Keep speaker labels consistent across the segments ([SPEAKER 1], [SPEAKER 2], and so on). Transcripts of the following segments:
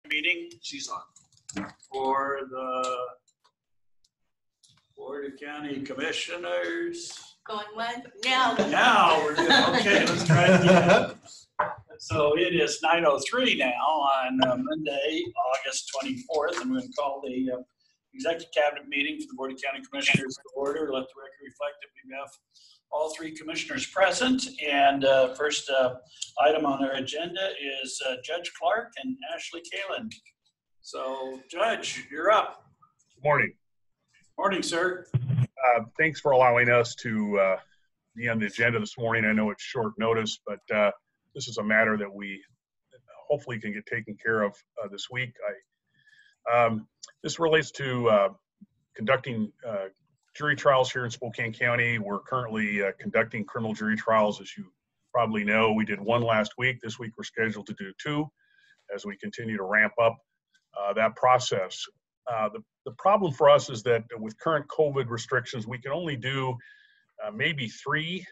[SPEAKER 1] meeting. She's on. For the Board of County Commissioners.
[SPEAKER 2] Going what? Now.
[SPEAKER 1] Now we're doing, okay, let's try it again. So it is 9:03 now on Monday, August 24th. I'm going to call the Executive Cabinet meeting for the Board of County Commissioners to order. Let the record reflect that we have all three commissioners present. And first item on our agenda is Judge Clark and Ashley Kalin. So, Judge, you're up.
[SPEAKER 3] Good morning.
[SPEAKER 1] Morning, sir.
[SPEAKER 3] Thanks for allowing us to be on the agenda this morning. I know it's short notice, but this is a matter that we hopefully can get taken care of this week. This relates to conducting jury trials here in Spokane County. We're currently conducting criminal jury trials. As you probably know, we did one last week. This week we're scheduled to do two as we continue to ramp up that process. The problem for us is that with current COVID restrictions, we can only do maybe three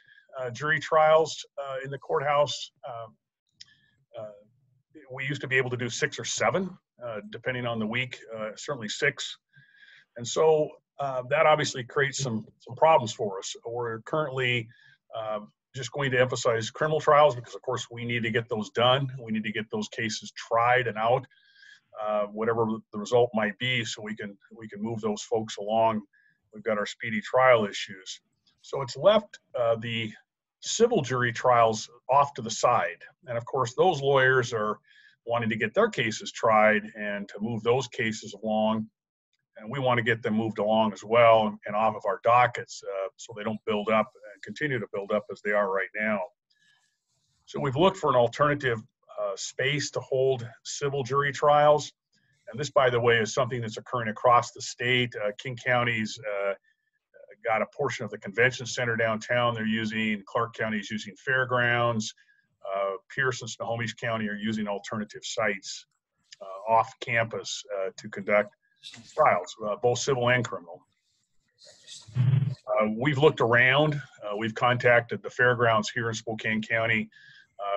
[SPEAKER 3] jury trials in the courthouse. We used to be able to do 6 or 7, depending on the week, certainly 6. And so that obviously creates some problems for us. We're currently just going to emphasize criminal trials because, of course, we need to get those done. We need to get those cases tried and out, whatever the result might be, so we can move those folks along. We've got our speedy trial issues. So it's left the civil jury trials off to the side. And of course, those lawyers are wanting to get their cases tried and to move those cases along. And we want to get them moved along as well and off of our dockets so they don't build up and continue to build up as they are right now. So we've looked for an alternative space to hold civil jury trials. And this, by the way, is something that's occurring across the state. King County's got a portion of the convention center downtown they're using. Clark County is using fairgrounds. Pierce and Snohomish County are using alternative sites off campus to conduct trials, both civil and criminal. We've looked around. We've contacted the fairgrounds here in Spokane County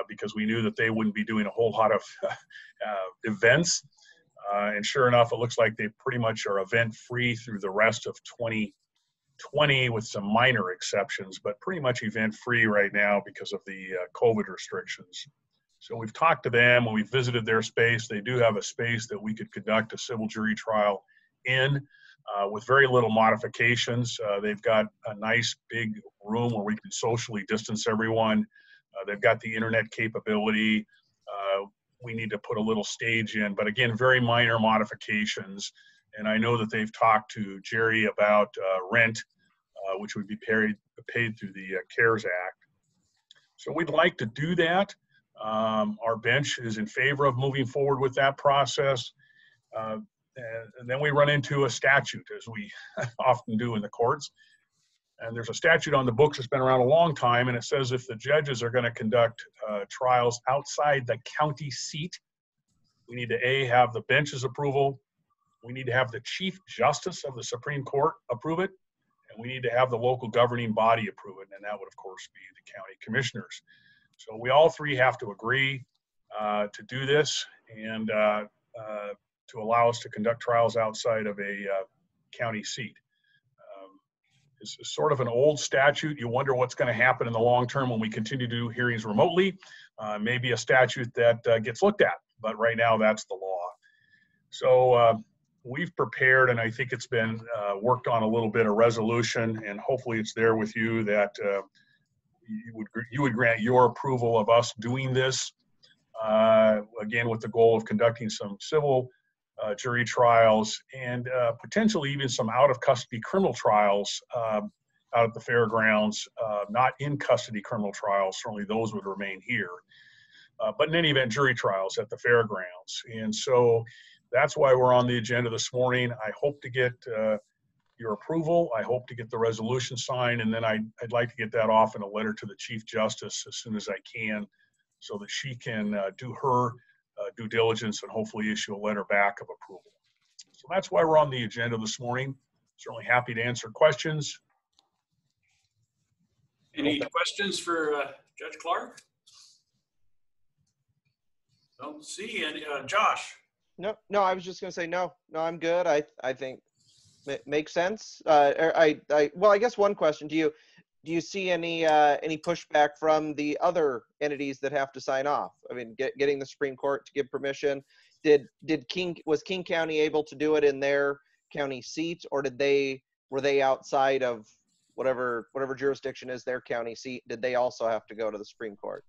[SPEAKER 3] because we knew that they wouldn't be doing a whole lot of events. And sure enough, it looks like they pretty much are event-free through the rest of 2020 with some minor exceptions, but pretty much event-free right now because of the COVID restrictions. So we've talked to them when we visited their space. They do have a space that we could conduct a civil jury trial in with very little modifications. They've got a nice big room where we can socially distance everyone. They've got the internet capability. We need to put a little stage in, but again, very minor modifications. And I know that they've talked to Jerry about rent, which would be paid through the CARES Act. So we'd like to do that. Our bench is in favor of moving forward with that process. And then we run into a statute, as we often do in the courts. And there's a statute on the books that's been around a long time, and it says if the judges are going to conduct trials outside the county seat, we need to have the bench's approval, we need to have the Chief Justice of the Supreme Court approve it, and we need to have the local governing body approve it, and that would, of course, be the county commissioners. So we all three have to agree to do this and to allow us to conduct trials outside of a county seat. This is sort of an old statute. You wonder what's going to happen in the long term when we continue to do hearings remotely. Maybe a statute that gets looked at, but right now that's the law. So we've prepared, and I think it's been worked on a little bit, a resolution, and hopefully it's there with you that you would grant your approval of us doing this, again, with the goal of conducting some civil jury trials and potentially even some out-of-custody criminal trials out at the fairgrounds, not in custody criminal trials. Certainly those would remain here. But in any event, jury trials at the fairgrounds. And so that's why we're on the agenda this morning. I hope to get your approval. I hope to get the resolution signed, and then I'd like to get that off in a letter to the Chief Justice as soon as I can so that she can do her due diligence and hopefully issue a letter back of approval. So that's why we're on the agenda this morning. Certainly happy to answer questions.
[SPEAKER 1] Any questions for Judge Clark? Don't see any. Josh?
[SPEAKER 2] No, I was just gonna say no, I'm good. I think it makes sense. Well, I guess one question: Do you see any pushback from the other entities that have to sign off? I mean, getting the Supreme Court to give permission. Was King County able to do it in their county seat, or were they outside of whatever jurisdiction is their county seat? Did they also have to go to the Supreme Court?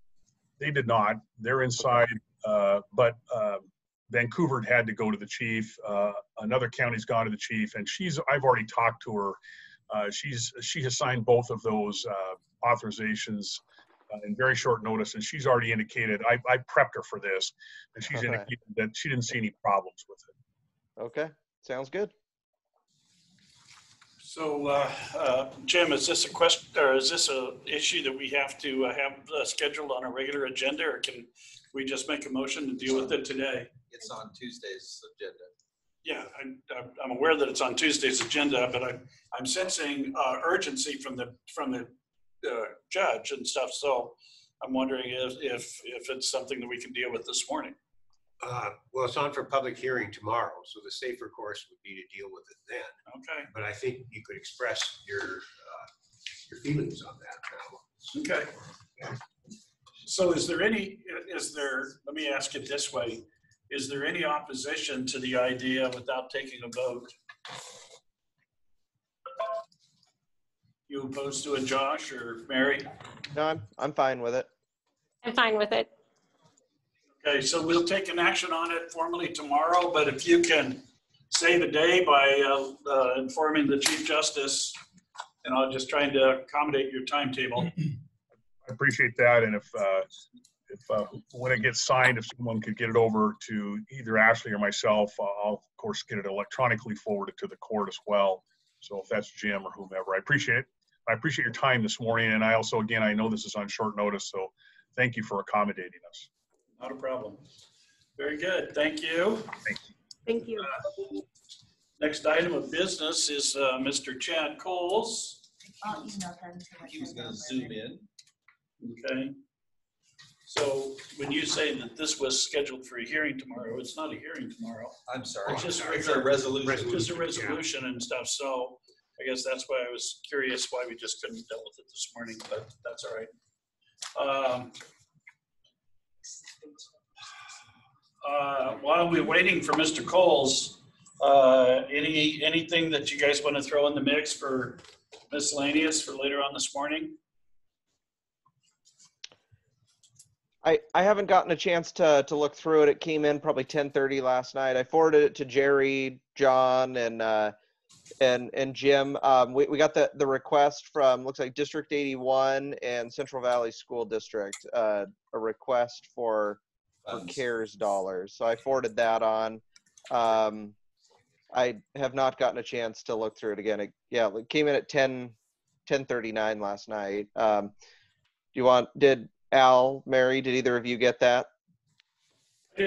[SPEAKER 3] They did not. They're inside, but Vancouver had to go to the chief. Another county's gone to the chief, and I've already talked to her. She has signed both of those authorizations in very short notice, and she's already indicated, I prepped her for this, and she's indicated that she didn't see any problems with it.
[SPEAKER 2] Okay, sounds good.
[SPEAKER 1] So, Jim, is this a question, or is this a issue that we have to have scheduled on a regular agenda, or can we just make a motion to deal with it today?
[SPEAKER 4] It's on Tuesday's agenda.
[SPEAKER 1] Yeah, I'm aware that it's on Tuesday's agenda, but I'm sensing urgency from the judge and stuff. So I'm wondering if it's something that we can deal with this morning.
[SPEAKER 5] Well, it's on for public hearing tomorrow, so the safer course would be to deal with it then.
[SPEAKER 1] Okay.
[SPEAKER 5] But I think you could express your feelings on that now.
[SPEAKER 1] Okay. So let me ask it this way. Is there any opposition to the idea without taking a vote? You opposed to it, Josh or Mary?
[SPEAKER 2] No, I'm fine with it.
[SPEAKER 6] I'm fine with it.
[SPEAKER 1] Okay, so we'll take an action on it formally tomorrow, but if you can save a day by informing the Chief Justice, and I'll just trying to accommodate your timetable.
[SPEAKER 3] I appreciate that, and if when it gets signed, if someone could get it over to either Ashley or myself, I'll of course get it electronically forwarded to the court as well. So if that's Jim or whomever, I appreciate it. I appreciate your time this morning, and I also, again, I know this is on short notice, so thank you for accommodating us.
[SPEAKER 1] Not a problem. Very good. Thank you.
[SPEAKER 6] Thank you.
[SPEAKER 1] Next item of business is Mr. Chad Coles.
[SPEAKER 4] He was going to zoom in.
[SPEAKER 1] Okay. So when you say that this was scheduled for a hearing tomorrow, it's not a hearing tomorrow.
[SPEAKER 4] I'm sorry.
[SPEAKER 1] It's just
[SPEAKER 4] It's a resolution.
[SPEAKER 1] Just a resolution and stuff. So I guess that's why I was curious why we just couldn't deal with it this morning, but that's all right. While we're waiting for Mr. Coles, anything that you guys want to throw in the mix for miscellaneous for later on this morning?
[SPEAKER 2] I haven't gotten a chance to look through it. It came in probably 10:30 last night. I forwarded it to Jerry, John, and Jim. We got the request from, looks like District 81 and Central Valley School District, a request for CARES dollars. So I forwarded that on. I have not gotten a chance to look through it again. It came in at 10:39 last night. Did Al, Mary, did either of you get that?
[SPEAKER 1] I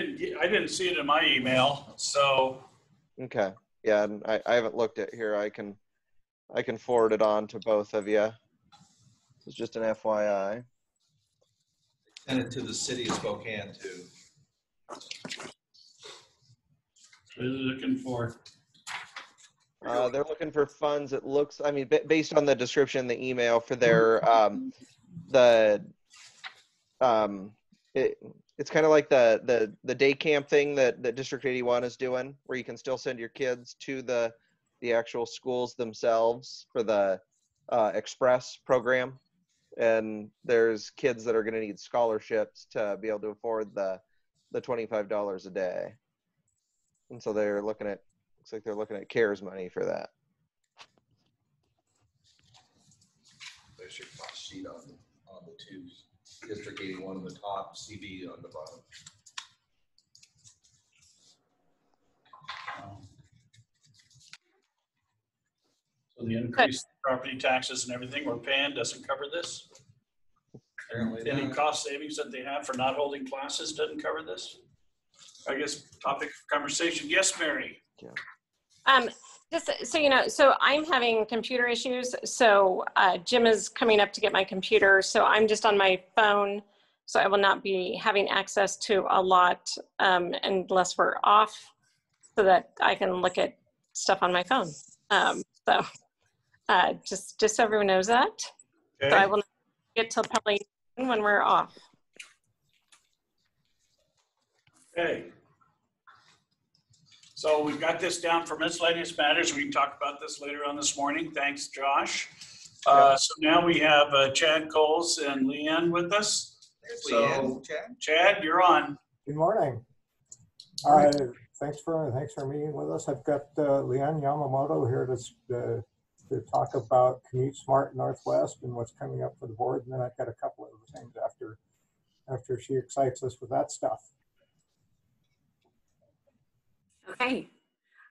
[SPEAKER 1] didn't see it in my email, so.
[SPEAKER 2] Okay. Yeah, and I haven't looked at here. I can forward it on to both of you. It's just an FYI.
[SPEAKER 4] Send it to the city of Spokane too.
[SPEAKER 1] What are they looking for?
[SPEAKER 2] They're looking for funds. It looks, I mean, based on the description in the email for their, it's kind of like the day camp thing that District 81 is doing, where you can still send your kids to the actual schools themselves for the Express program. And there's kids that are going to need scholarships to be able to afford the $25 a day. And so they're looking at, looks like they're looking at CARES money for that.
[SPEAKER 4] There's your cost sheet on the two. District 81 on the top, CB on the bottom.
[SPEAKER 1] So the increased property taxes and everything we're paying doesn't cover this?
[SPEAKER 4] Apparently
[SPEAKER 1] Any
[SPEAKER 4] not.
[SPEAKER 1] cost savings that they have for not holding classes doesn't cover this? I guess topic of conversation. Yes, Mary?
[SPEAKER 6] Just so you know, so I'm having computer issues. So Jim is coming up to get my computer. So I'm just on my phone. So I will not be having access to a lot unless we're off, so that I can look at stuff on my phone. So just so everyone knows that. So I will not get till probably when we're off.
[SPEAKER 1] Okay. So we've got this down for miscellaneous matters. We can talk about this later on this morning. Thanks, Josh. So now we have Chad Coles and Leanne with us. So Chad, you're on.
[SPEAKER 7] Good morning. Thanks for meeting with us. I've got Leanne Yamamoto here to talk about Commute Smart Northwest and what's coming up for the board. And then I've got a couple of things after she excites us with that stuff.
[SPEAKER 8] Okay,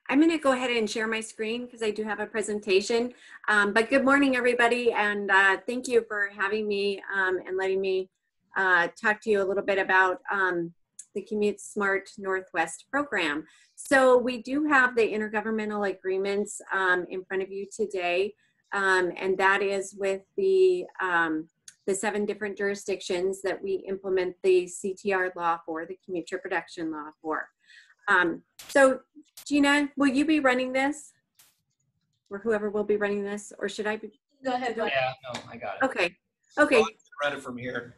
[SPEAKER 8] I'm going to go ahead and share my screen because I do have a presentation. But good morning, everybody, and thank you for having me and letting me talk to you a little bit about the Commute Smart Northwest program. So we do have the intergovernmental agreements in front of you today, and that is with the 7 different jurisdictions that we implement the CTR law for, the commute trip reduction law for. So Gina, will you be running this, or whoever will be running this, or should I be?
[SPEAKER 9] Go ahead.
[SPEAKER 4] Yeah, no, I got it.
[SPEAKER 8] Okay. Okay.
[SPEAKER 4] Run it from here.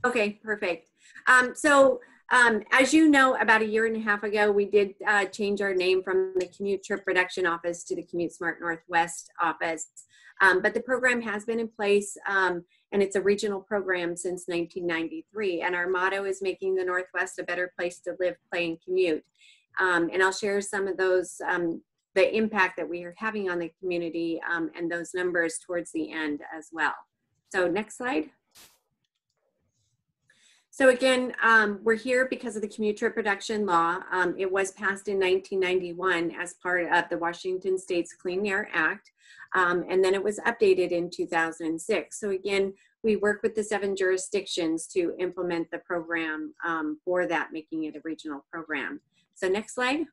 [SPEAKER 8] Okay, perfect. As you know, about 1.5 years ago, we did change our name from the Commute Trip Reduction Office to the Commute Smart Northwest Office. But the program has been in place, and it's a regional program since 1993. And our motto is making the Northwest a better place to live, play, and commute. And I'll share some of those, the impact that we are having on the community and those numbers towards the end as well. So next slide. So again, we're here because of the commute trip reduction law. It was passed in 1991 as part of the Washington State's Clean Air Act. And then it was updated in 2006. So again, we work with the 7 jurisdictions to implement the program for that, making it a regional program. So next slide.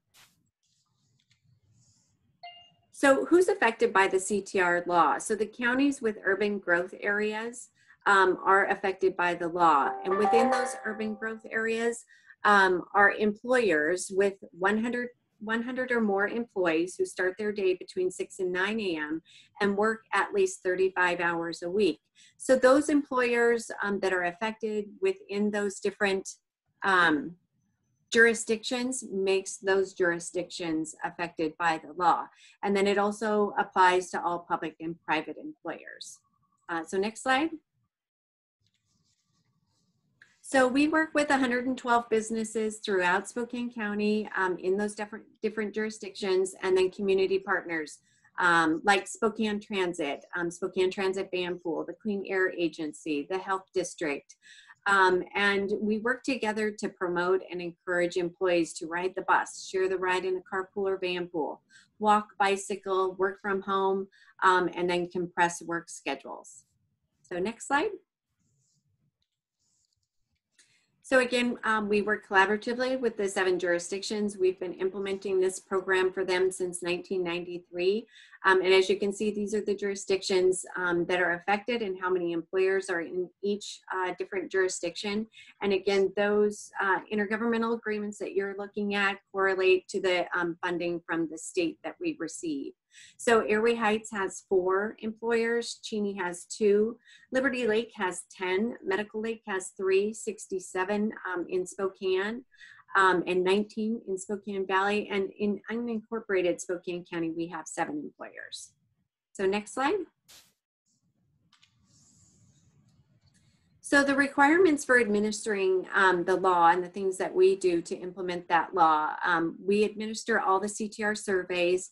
[SPEAKER 8] So who's affected by the CTR law? So the counties with urban growth areas are affected by the law. And within those urban growth areas are employers with 100 or more employees who start their day between 6 and 9 a.m. and work at least 35 hours a week. So those employers that are affected within those different jurisdictions makes those jurisdictions affected by the law. And then it also applies to all public and private employers. So next slide. So we work with 112 businesses throughout Spokane County in those different jurisdictions, and then community partners like Spokane Transit Van Pool, the Clean Air Agency, the Health District. And we work together to promote and encourage employees to ride the bus, share the ride in a carpool or van pool, walk, bicycle, work from home, and then compress work schedules. So next slide. So again, we work collaboratively with the 7 jurisdictions. We've been implementing this program for them since 1993. And as you can see, these are the jurisdictions that are affected and how many employers are in each different jurisdiction. And again, those intergovernmental agreements that you're looking at correlate to the funding from the state that we receive. So Airway Heights has 4 employers, Cheney has 2, Liberty Lake has 10, Medical Lake has 3, 67 in Spokane, and 19 in Spokane Valley, and in unincorporated Spokane County, we have 7 employers. So next slide. So the requirements for administering the law and the things that we do to implement that law, we administer all the CTR surveys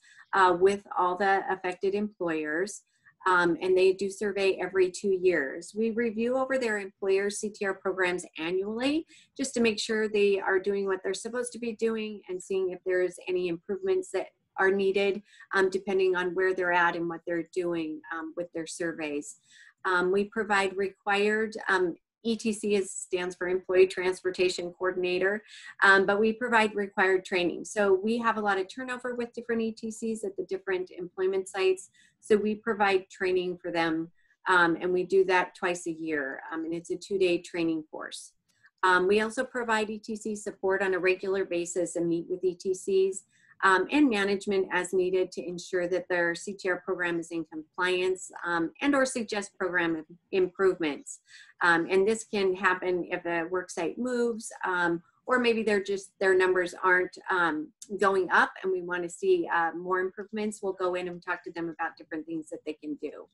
[SPEAKER 8] with all the affected employers, and they do survey every 2 years. We review over their employers' CTR programs annually just to make sure they are doing what they're supposed to be doing and seeing if there's any improvements that are needed depending on where they're at and what they're doing with their surveys. We provide required, ETC stands for Employee Transportation Coordinator, but we provide required training. So we have a lot of turnover with different ETCs at the different employment sites. So we provide training for them And we do that twice a year. And it's a 2-day training course. We also provide ETC support on a regular basis and meet with ETCs and management as needed to ensure that their CTR program is in compliance and or suggest program improvements. And this can happen if a worksite moves or maybe their numbers aren't going up and we want to see more improvements. We'll go in and talk to them about different things that they can do.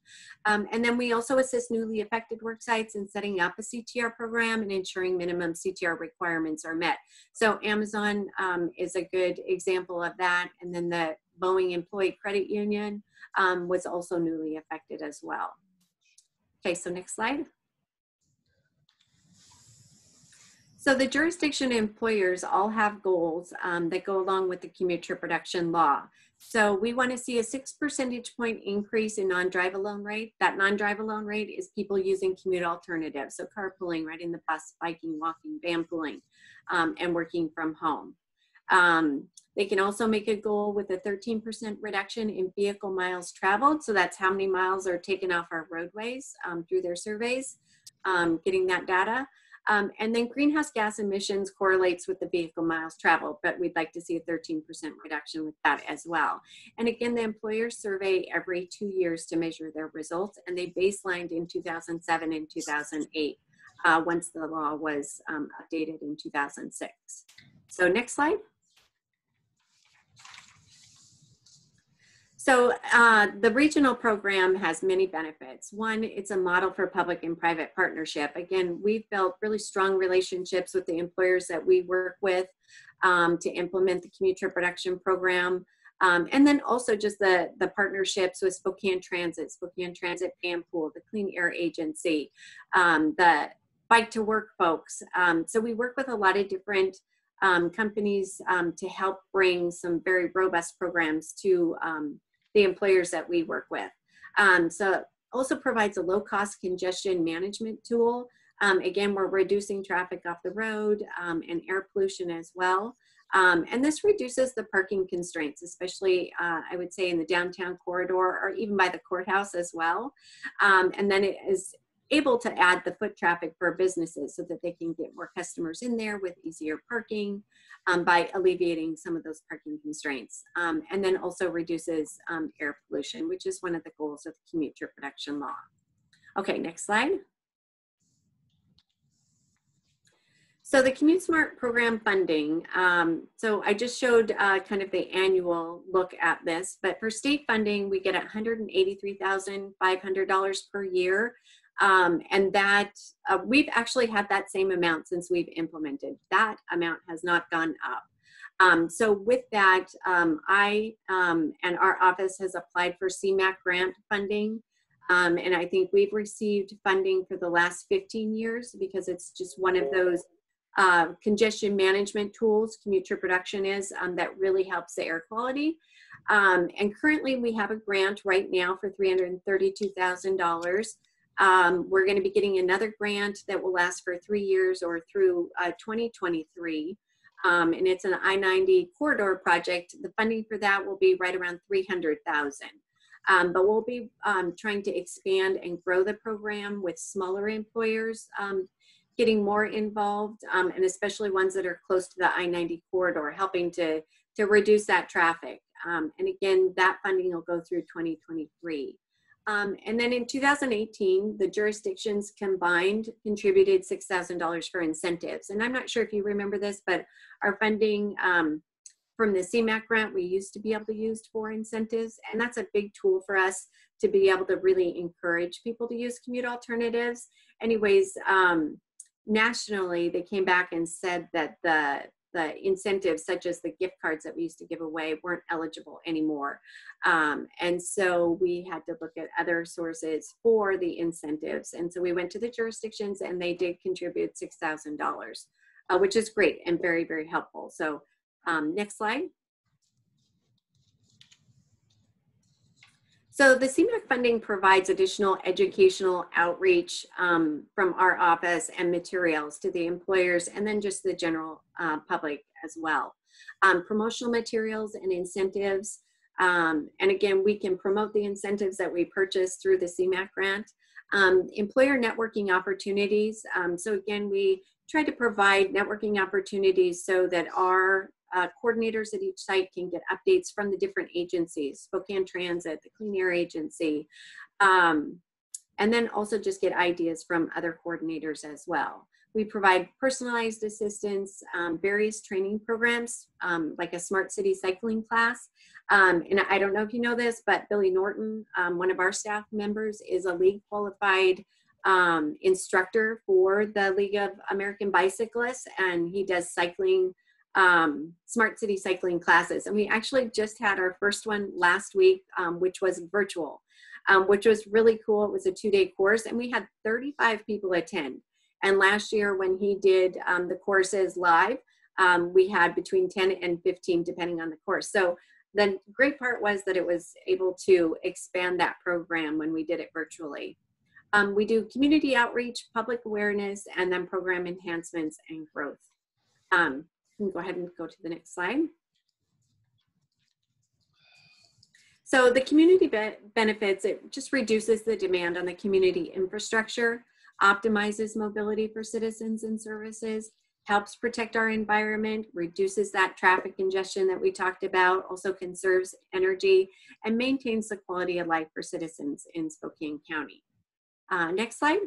[SPEAKER 8] And then we also assist newly affected worksites in setting up a CTR program and ensuring minimum CTR requirements are met. So Amazon is a good example of that. And then the Boeing Employee Credit Union was also newly affected as well. Okay, so next slide. So the jurisdiction employers all have goals that go along with the commute trip reduction law. So we want to see a 6 percentage point increase in non-drive alone rate. That non-drive alone rate is people using commute alternatives. So carpooling, riding the bus, biking, walking, vanpooling, and working from home. They can also make a goal with a 13% reduction in vehicle miles traveled. So that's how many miles are taken off our roadways through their surveys, getting that data. And then greenhouse gas emissions correlates with the vehicle miles traveled, but we'd like to see a 13% reduction with that as well. And again, the employers survey every 2 years to measure their results, and they baselined in 2007 and 2008 once the law was updated in 2006. So next slide. So the regional program has many benefits. One, it's a model for public and private partnership. Again, we've built really strong relationships with the employers that we work with to implement the commute trip reduction program. And then also just the partnerships with Spokane Transit Vanpool, the Clean Air Agency, the Bike to Work folks. So we work with a lot of different companies to help bring some very robust programs to the employers that we work with. So it also provides a low-cost congestion management tool. Again, we're reducing traffic off the road and air pollution as well. And this reduces the parking constraints, especially I would say in the downtown corridor or even by the courthouse as well. And then it is able to add the foot traffic for businesses so that they can get more customers in there with easier parking by alleviating some of those parking constraints. And then also reduces air pollution, which is one of the goals of the commute trip reduction law. Okay, next slide. So the Commute Smart program funding. So I just showed kind of the annual look at this, but for state funding, we get $183,500 per year. And that we've actually had that same amount since we've implemented. That amount has not gone up. So with that, I and our office has applied for CMAQ grant funding. And I think we've received funding for the last 15 years because it's just one of those congestion management tools, commute trip reduction is, that really helps the air quality. And currently we have a grant right now for $332,000. We're going to be getting another grant that will last for 3 years or through 2023. And it's an I-90 corridor project. The funding for that will be right around $300,000. But we'll be trying to expand and grow the program with smaller employers getting more involved, and especially ones that are close to the I-90 corridor, helping to reduce that traffic. And again, that funding will go through 2023. And then in 2018, the jurisdictions combined contributed $6,000 for incentives. And I'm not sure if you remember this, but our funding from the CMAQ grant, we used to be able to use for incentives. And that's a big tool for us to be able to really encourage people to use commute alternatives. Anyways, nationally, they came back and said that the incentives, such as the gift cards that we used to give away, weren't eligible anymore. And so we had to look at other sources for the incentives. And so we went to the jurisdictions and they did contribute $6,000, which is great and very, very helpful. So next slide. So the CMAQ funding provides additional educational outreach from our office and materials to the employers and then just the general public as well. Promotional materials and incentives. And again, we can promote the incentives that we purchase through the CMAQ grant. Employer networking opportunities. So again, we try to provide networking opportunities so that our coordinators at each site can get updates from the different agencies, Spokane Transit, the Clean Air Agency, and then also just get ideas from other coordinators as well. We provide personalized assistance, various training programs, like a smart city cycling class. And I don't know if you know this, but Billy Norton, one of our staff members, is a league qualified instructor for the League of American Bicyclists, and he does cycling, smart city cycling classes. And we actually just had our first one last week, which was virtual, which was really cool. It was a 2-day course, and we had 35 people attend. And last year when he did the courses live, we had between 10 and 15, depending on the course. So the great part was that it was able to expand that program when we did it virtually. We do community outreach, public awareness, and then program enhancements and growth. You can go ahead and go to the next slide. So the community benefits, it just reduces the demand on the community infrastructure, optimizes mobility for citizens and services, helps protect our environment, reduces that traffic congestion that we talked about, also conserves energy, and maintains the quality of life for citizens in Spokane County. Next slide.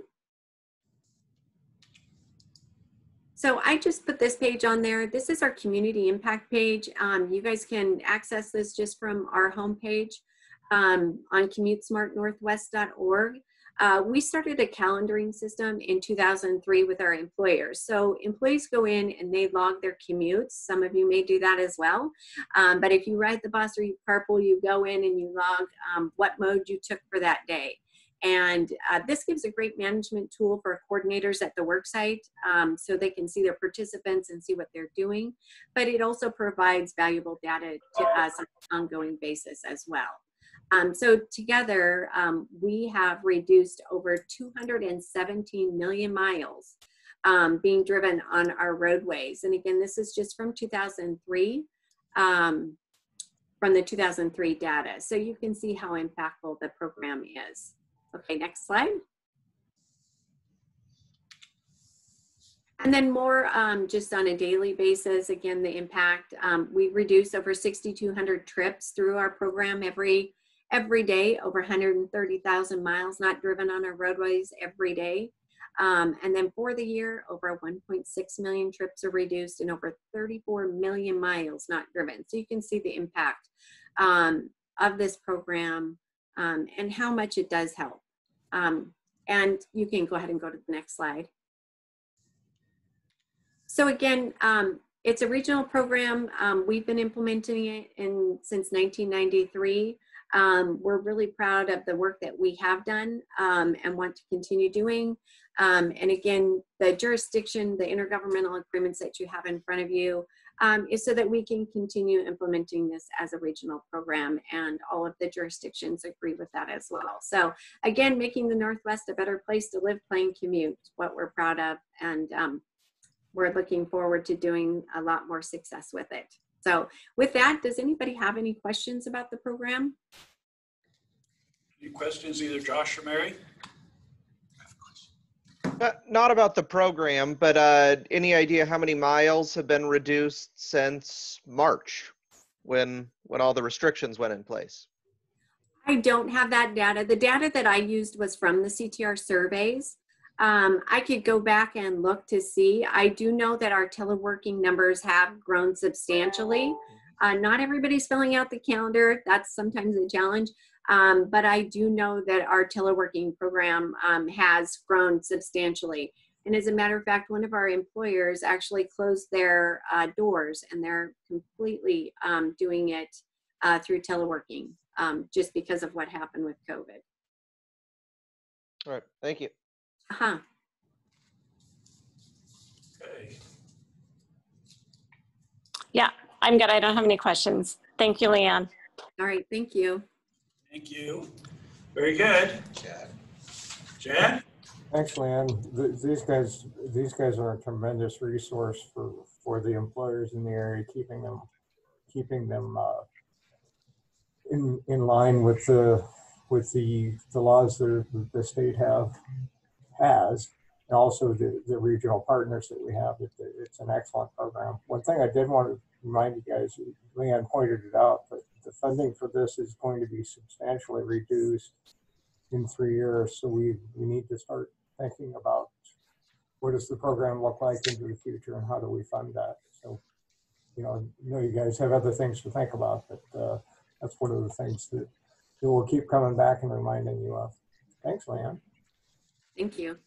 [SPEAKER 8] So I just put this page on there. This is our community impact page. You guys can access this just from our homepage on commutesmartnorthwest.org. We started a calendaring system in 2003 with our employers. So employees go in and they log their commutes. Some of you may do that as well. But if you ride the bus or you carpool, you go in and you log what mode you took for that day. And this gives a great management tool for coordinators at the worksite, so they can see their participants and see what they're doing. But it also provides valuable data to us on an ongoing basis as well. So together, we have reduced over 217 million miles being driven on our roadways. And again, this is just from 2003, from the 2003 data. So you can see how impactful the program is. Okay, next slide. And then more just on a daily basis, again, the impact, we reduce over 6,200 trips through our program every day, over 130,000 miles not driven on our roadways every day. And then for the year, over 1.6 million trips are reduced and over 34 million miles not driven. So you can see the impact of this program and how much it does help. And you can go ahead and go to the next slide. So again, it's a regional program. We've been implementing it since 1993. We're really proud of the work that we have done and want to continue doing. And again, the jurisdiction, the intergovernmental agreements that you have in front of you is so that we can continue implementing this as a regional program, and all of the jurisdictions agree with that as well. So again, making the Northwest a better place to live, play, and commute, what we're proud of, and we're looking forward to doing a lot more success with it. So with that, does anybody have any questions about the program?
[SPEAKER 1] Any questions, either Josh or Mary?
[SPEAKER 2] Not about the program, but any idea how many miles have been reduced since March when all the restrictions went in place?
[SPEAKER 8] I don't have that data. The data that I used was from the CTR surveys. I could go back and look to see. I do know that our teleworking numbers have grown substantially. Not everybody's filling out the calendar. That's sometimes a challenge. But I do know that our teleworking program has grown substantially. And as a matter of fact, one of our employers actually closed their doors, and they're completely doing it through teleworking just because of what happened with COVID.
[SPEAKER 2] All right, thank you.
[SPEAKER 8] Uh-huh.
[SPEAKER 1] Okay.
[SPEAKER 6] Yeah, I'm good. I don't have any questions. Thank you, Leanne.
[SPEAKER 8] All right, thank you.
[SPEAKER 1] Thank you. Very good. Chad?
[SPEAKER 7] Thanks, Leanne. These guys are a tremendous resource for the employers in the area, keeping them in line with with the laws that the state has, and also the regional partners that we have. It's an excellent program. One thing I did want to remind you guys, Leanne pointed it out, but the funding for this is going to be substantially reduced in 3 years. So we need to start thinking about what does the program look like into the future and how do we fund that? So, you know you guys have other things to think about, but that's one of the things that we'll keep coming back and reminding you of. Thanks, Leanne.
[SPEAKER 8] Thank you.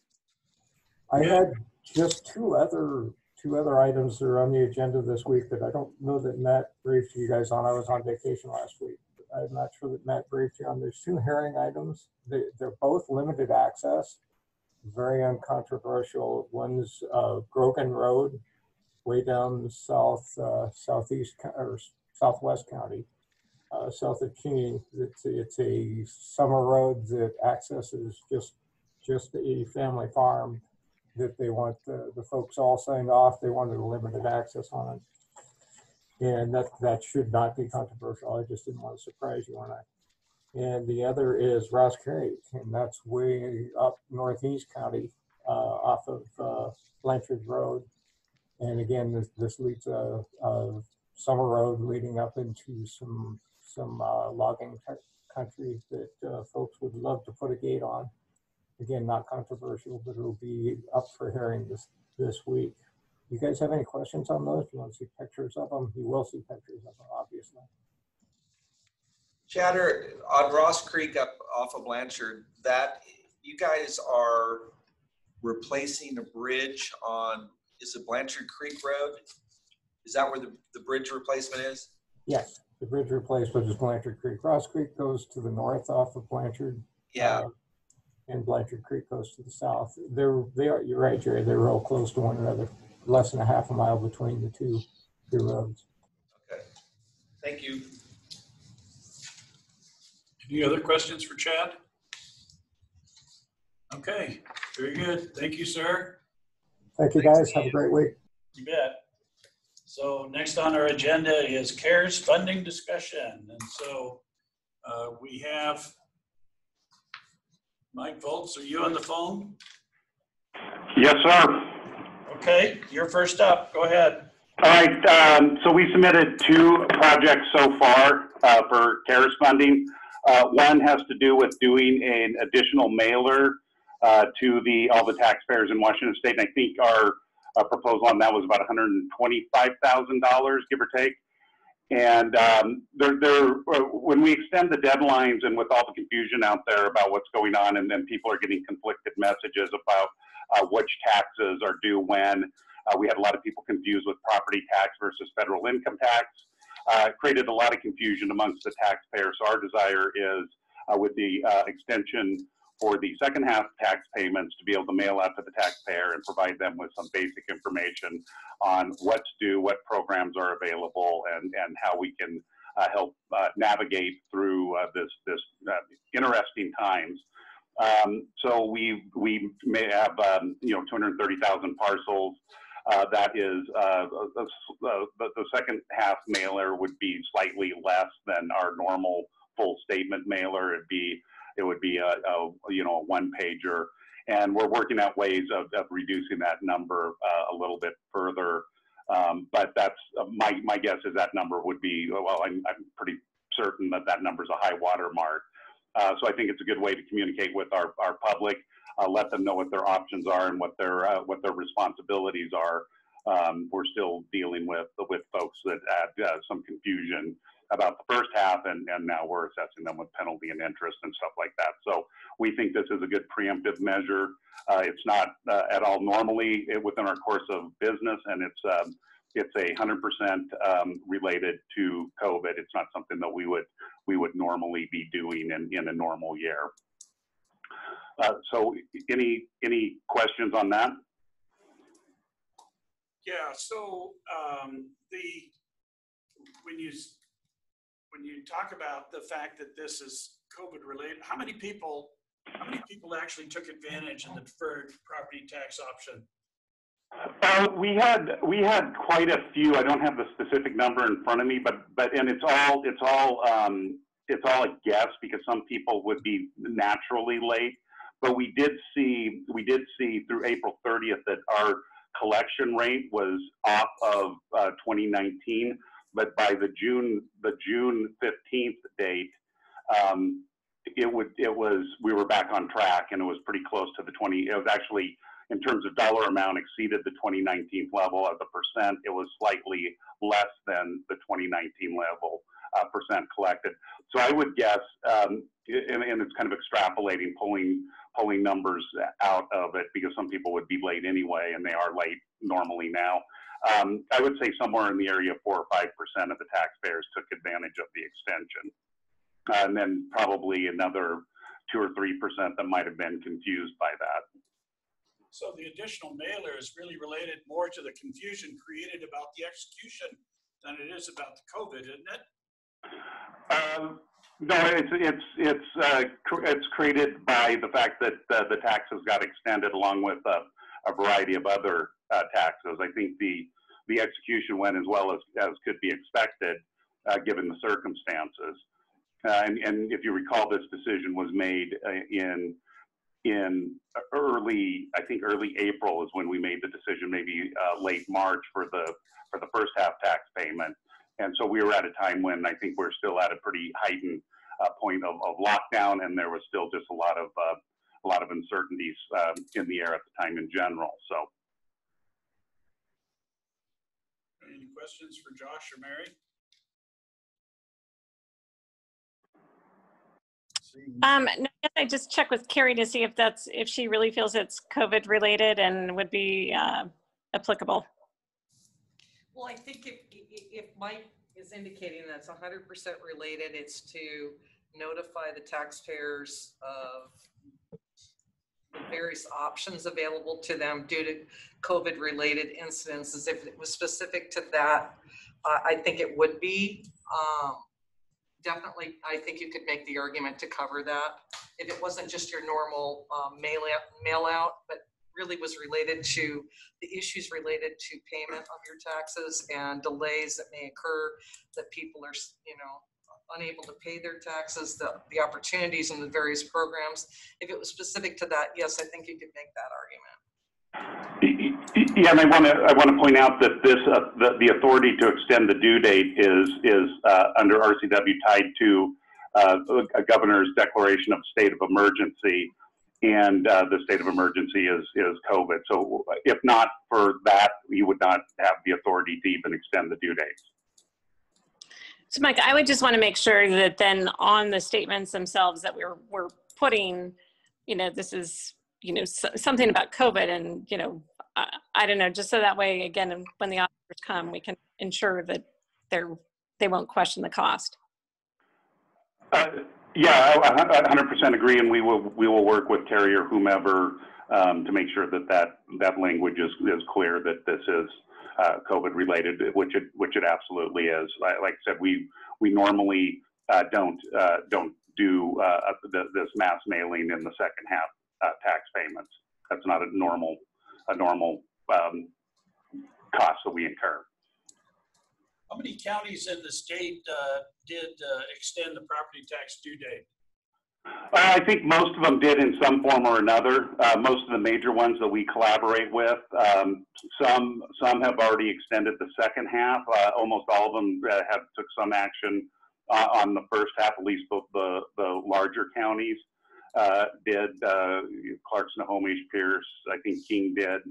[SPEAKER 7] I had just two other items that are on the agenda this week that I don't know that Matt briefed you guys on. I was on vacation last week. I'm not sure that Matt briefed you on. There's two hearing items. They're both limited access, very uncontroversial. One's Grogan Road, way down southeast or southwest county, south of Keene. It's a summer road that accesses just a family farm that they want the folks all signed off. They wanted a limited access on it. And that should not be controversial. I just didn't want to surprise you on that. And the other is Ross Creek, and that's way up northeast county off of Blanchard Road. And again, this leads a summer road leading up into some logging country that folks would love to put a gate on. Again, not controversial, but it'll be up for hearing this week. You guys have any questions on those? You want to see pictures of them? You will see pictures of them, obviously.
[SPEAKER 4] Chatter, on Ross Creek up off of Blanchard, that you guys are replacing a bridge on, is it Blanchard Creek Road? Is that where the bridge replacement is?
[SPEAKER 7] Yes, the bridge replacement is Blanchard Creek. Ross Creek goes to the north off of Blanchard.
[SPEAKER 4] Yeah.
[SPEAKER 7] And Blanchard Creek goes to the south. They are, you're right, Jerry, they're real close to one another, less than a half a mile between the two roads.
[SPEAKER 4] Okay, thank you.
[SPEAKER 1] Any other questions for Chad? Okay, very good. Thank you, sir.
[SPEAKER 7] Thank you, guys. Have a great week.
[SPEAKER 1] You bet. So next on our agenda is CARES funding discussion. And so we have Mike Volz, are you on the phone?
[SPEAKER 9] Yes, sir.
[SPEAKER 1] Okay, you're first up. Go ahead.
[SPEAKER 9] All right. So we submitted 2 projects so far for CARES funding. One has to do with doing an additional mailer to all the taxpayers in Washington State. And I think our proposal on that was about $125,000, give or take. And when we extend the deadlines and with all the confusion out there about what's going on, and then people are getting conflicted messages about which taxes are due when, we had a lot of people confused with property tax versus federal income tax. Created a lot of confusion amongst the taxpayers. So our desire is with the extension for the second half tax payments to be able to mail out to the taxpayer and provide them with some basic information on what's due, what programs are available, and how we can help navigate through this interesting times. So we may have 230,000 parcels. That is the second half mailer would be slightly less than our normal full statement mailer. It would be a one pager, and we're working out ways of reducing that number a little bit further. But that's my guess is that number would be, well, I'm pretty certain that number is a high water mark. So I think it's a good way to communicate with our public, let them know what their options are and what their responsibilities are. We're still dealing with folks that had some confusion about the first half, and now we're assessing them with penalty and interest and stuff like that. So we think this is a good preemptive measure. It's not at all normally within our course of business, and it's 100% related to COVID. It's not something that we would normally be doing in a normal year. So any questions on that?
[SPEAKER 1] Yeah, so when you talk about the fact that this is COVID related, how many people actually took advantage of the deferred property tax option?
[SPEAKER 9] We had quite a few. I don't have the specific number in front of me, but it's all it's all a guess because some people would be naturally late. But we did see through April 30th that our collection rate was off of 2019. But by the June 15th date, we were back on track, and it was pretty close to the 20. It was actually, in terms of dollar amount, exceeded the 2019 level. As a percent, it was slightly less than the 2019 level percent collected. So I would guess, and it's kind of extrapolating, pulling numbers out of it because some people would be late anyway, and they are late normally now. I would say somewhere in the area of 4 or 5% of the taxpayers took advantage of the extension. And then probably another 2 or 3% that might have been confused by that.
[SPEAKER 1] So the additional mailer is really related more to the confusion created about the execution than it is about the COVID, isn't it?
[SPEAKER 9] No, it's created by the fact that the taxes got extended along with a variety of other taxes. I think the execution went as well as could be expected given the circumstances. And if you recall, this decision was made in early April is when we made the decision, maybe late March for the first half tax payment. And so we were at a time when I think we're still at a pretty heightened point of lockdown, and there was still just a lot of uncertainties in the air at the time in general. So,
[SPEAKER 1] any questions for Josh or Mary?
[SPEAKER 6] No, I just checked with Carrie to see if she really feels it's COVID related and would be applicable.
[SPEAKER 10] Well, I think if Mike is indicating that's 100% related, it's to notify the taxpayers of the various options available to them due to COVID related incidences. If it was specific to that, I think it would be. Definitely, I think you could make the argument to cover that. If it wasn't just your normal mail out, but really was related to the issues related to payment of your taxes and delays that may occur, that people are, unable to pay their taxes, the opportunities in the various programs. If it was specific to that, yes, I think you could make that argument.
[SPEAKER 9] Yeah, and I want to point out that the authority to extend the due date is under RCW tied to a governor's declaration of state of emergency, and the state of emergency is COVID. So if not for that, you would not have the authority to even extend the due dates.
[SPEAKER 6] So Mike, I would just want to make sure that then on the statements themselves that we're putting, this is, something about COVID and, I don't know, just so that way, again, when the auditors come, we can ensure that they won't question the cost.
[SPEAKER 9] Yeah, I 100% agree, and we will work with Terry or whomever to make sure that language is clear that this is COVID related, which it absolutely is. Like I said, we normally don't do this mass mailing in the second half tax payments. That's not a normal cost that we incur.
[SPEAKER 1] How many counties in the state did extend the property tax due date?
[SPEAKER 9] I think most of them did in some form or another. Most of the major ones that we collaborate with, some have already extended the second half. Almost all of them took some action on the first half. At least the larger counties did. Clark, Snohomish, Pierce, I think King did,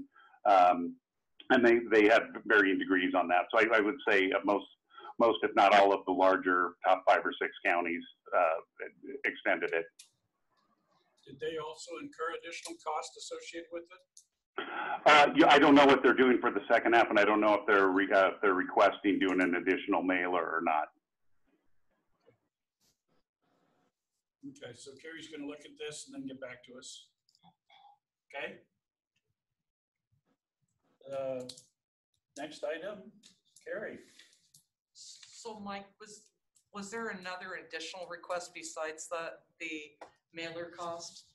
[SPEAKER 9] and they had varying degrees on that. So I would say most, if not all, of the larger top 5 or 6 counties extended it.
[SPEAKER 1] Did they also incur additional costs associated with it?
[SPEAKER 9] Yeah, I don't know what they're doing for the second half, and I don't know if they're requesting doing an additional mailer or not.
[SPEAKER 1] Okay, so Carrie's going to look at this and then get back to us. Okay. Next item, Carrie.
[SPEAKER 10] So Mike, was there another additional request besides the mailer cost?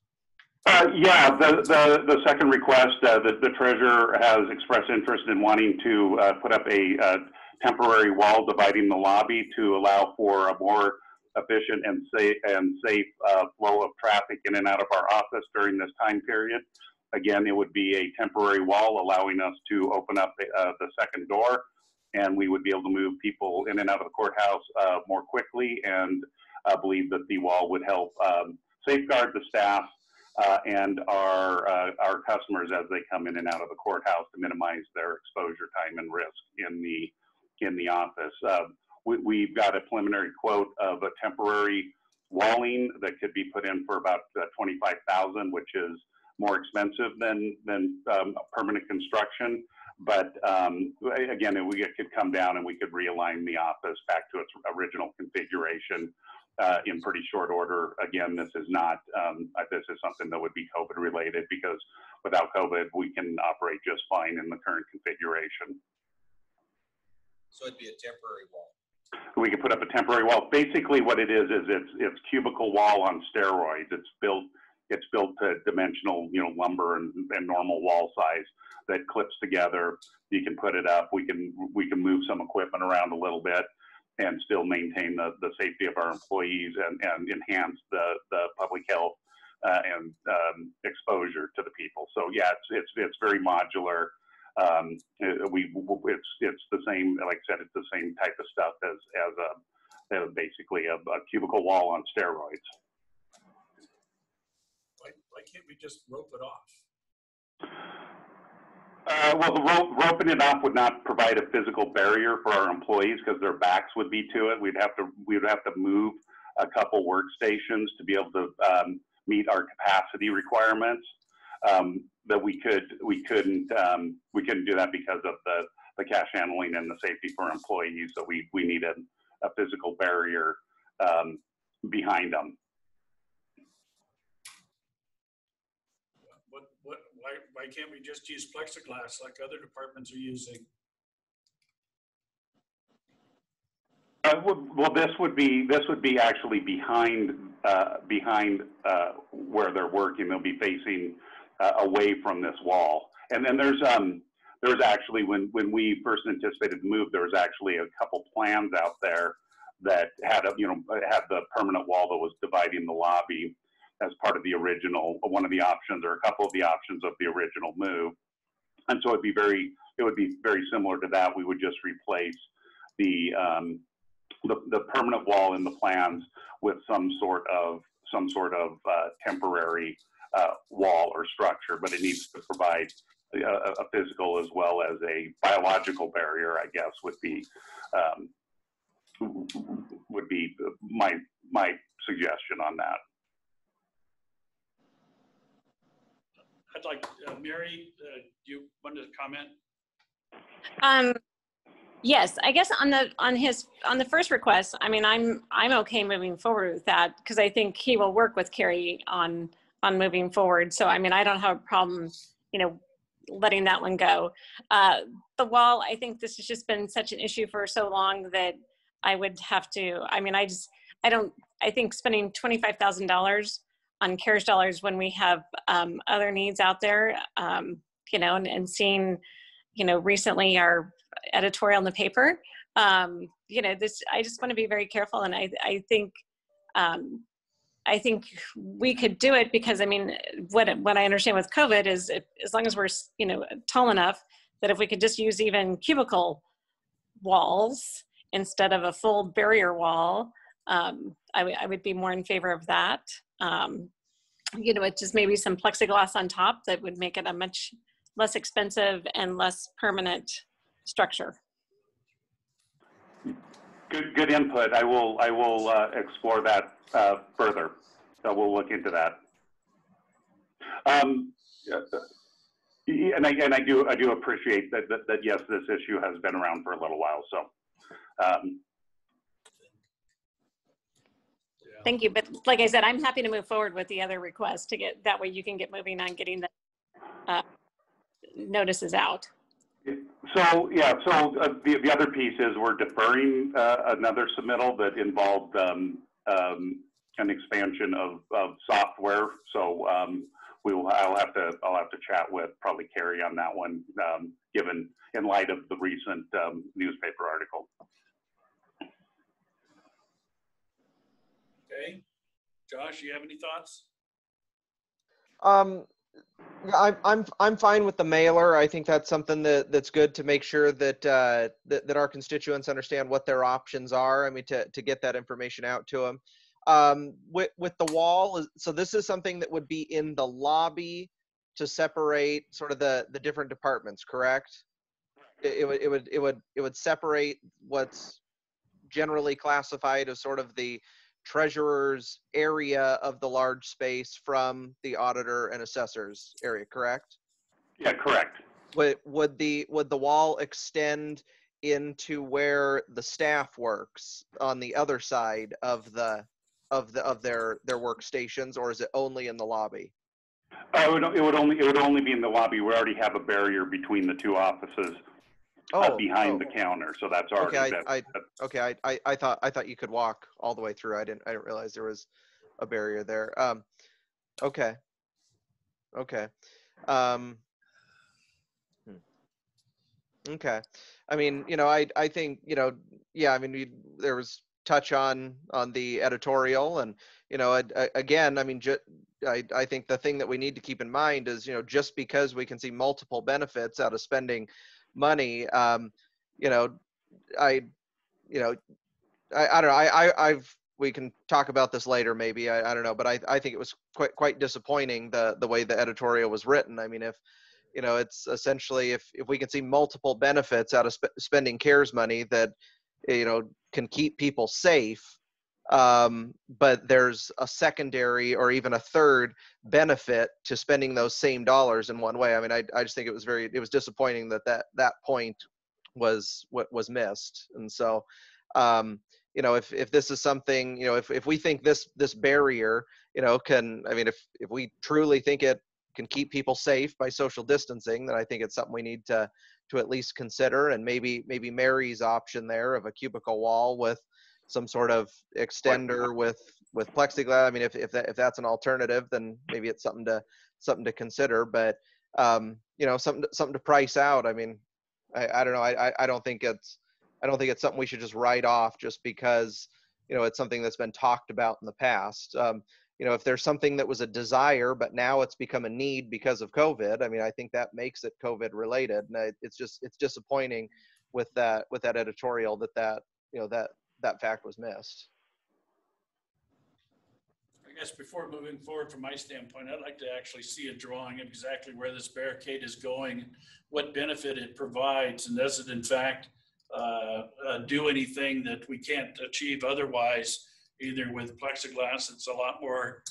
[SPEAKER 9] Yeah, the second request, the treasurer has expressed interest in wanting to put up a temporary wall dividing the lobby to allow for a more efficient and safe flow of traffic in and out of our office during this time period. Again, it would be a temporary wall allowing us to open up the second door, and we would be able to move people in and out of the courthouse more quickly, and believe that the wall would help safeguard the staff and our customers as they come in and out of the courthouse to minimize their exposure time and risk in the office. We've got a preliminary quote of a temporary walling that could be put in for about $25,000, which is more expensive than permanent construction. But again, it could come down and we could realign the office back to its original configuration in pretty short order. Again, this is not, this is something that would be COVID related, because without COVID, we can operate just fine in the current configuration.
[SPEAKER 4] So it'd be a temporary wall.
[SPEAKER 9] We could put up a temporary wall. Basically what it is it's cubicle wall on steroids. It's built to dimensional, lumber and normal wall size that clips together. You can put it up. We can move some equipment around a little bit and still maintain the safety of our employees and enhance the public health and exposure to the people. So yeah, it's very modular. It's the same, like I said, it's the same type of stuff as basically a cubicle wall on steroids.
[SPEAKER 1] Why can't we just rope it off?
[SPEAKER 9] Well, the roping it off would not provide a physical barrier for our employees because their backs would be to it. We would have to move a couple workstations to be able to meet our capacity requirements. That we couldn't do that because of the cash handling and the safety for our employees. So we needed a physical barrier behind them.
[SPEAKER 1] Why can't we just use plexiglass like other departments are using?
[SPEAKER 9] Well, this would be actually behind where they're working. They'll be facing away from this wall. And then there's actually, when we first anticipated the move, there was actually a couple plans out there that had had the permanent wall that was dividing the lobby as part of the original, one of the options or a couple of the options of the original move. And so it would be very similar to that. We would just replace the permanent wall in the plans with some sort of temporary wall or structure, but it needs to provide a physical as well as a biological barrier, I guess, would be my suggestion on that.
[SPEAKER 1] I'd like, Mary, you wanted to comment?
[SPEAKER 6] Yes, I guess on the first request, I mean, I'm okay moving forward with that because I think he will work with Carrie on moving forward. So I mean, I don't have a problem, letting that one go. The wall, I think this has just been such an issue for so long that I would have to. I mean, I think spending $25,000 on CARES dollars when we have other needs out there, and seeing, recently our editorial in the paper, this, I just want to be very careful. And I think we could do it because, I mean, what I understand with COVID is as long as we're, tall enough that if we could just use even cubicle walls instead of a full barrier wall, I would be more in favor of that. It just maybe some plexiglass on top that would make it a much less expensive and less permanent structure.
[SPEAKER 9] Good input. I will explore that further. So we'll look into that. And I do appreciate that yes, this issue has been around for a little while. So.
[SPEAKER 6] Thank you. But like I said, I'm happy to move forward with the other requests to get, that way you can get moving on getting the notices out.
[SPEAKER 9] So yeah, the other piece is we're deferring another submittal that involved an expansion of software. So I'll have to chat with probably Carrie on that one, given in light of the recent newspaper article.
[SPEAKER 1] Josh, you have any thoughts?
[SPEAKER 2] Yeah, I'm fine with the mailer. I think that's something that's good to make sure that that our constituents understand what their options are. I mean, to get that information out to them. With the wall, so this is something that would be in the lobby to separate sort of the different departments, correct? It would separate what's generally classified as sort of the treasurer's area of the large space from the auditor and assessor's area, correct?
[SPEAKER 9] Yeah, correct.
[SPEAKER 2] Would the wall extend into where the staff works on the other side of their workstations, or is it only in the lobby?
[SPEAKER 9] It would only be in the lobby. We already have a barrier between the two offices behind the counter, so that's already
[SPEAKER 2] okay. I thought you could walk all the way through. I didn't realize there was a barrier there. Okay. Okay. I mean, I think, yeah, I mean, there was touch on the editorial, and, again, I mean, I think the thing that we need to keep in mind is, just because we can see multiple benefits out of spending money, I don't know. We can talk about this later, maybe. I don't know, but I think it was quite disappointing the way the editorial was written. I mean, if it's essentially if we can see multiple benefits out of spending CARES money that can keep people safe, but there's a secondary or even a third benefit to spending those same dollars in one way. I mean, I just think it was disappointing that point was missed. And so if this is something, if we think this barrier can, I mean, if we truly think it can keep people safe by social distancing, then I think it's something we need to at least consider. And maybe Mary's option there of a cubicle wall with some sort of extender with plexiglass. I mean, if that's an alternative, then maybe it's something to consider. But something to price out. I mean, I don't know. I don't think it's something we should just write off just because it's something that's been talked about in the past. If there's something that was a desire but now it's become a need because of COVID, I mean, I think that makes it COVID related. And it's disappointing with that editorial that fact was missed.
[SPEAKER 1] I guess before moving forward, from my standpoint, I'd like to actually see a drawing of exactly where this barricade is going, what benefit it provides, and does it in fact do anything that we can't achieve otherwise, either with plexiglass. It's a lot more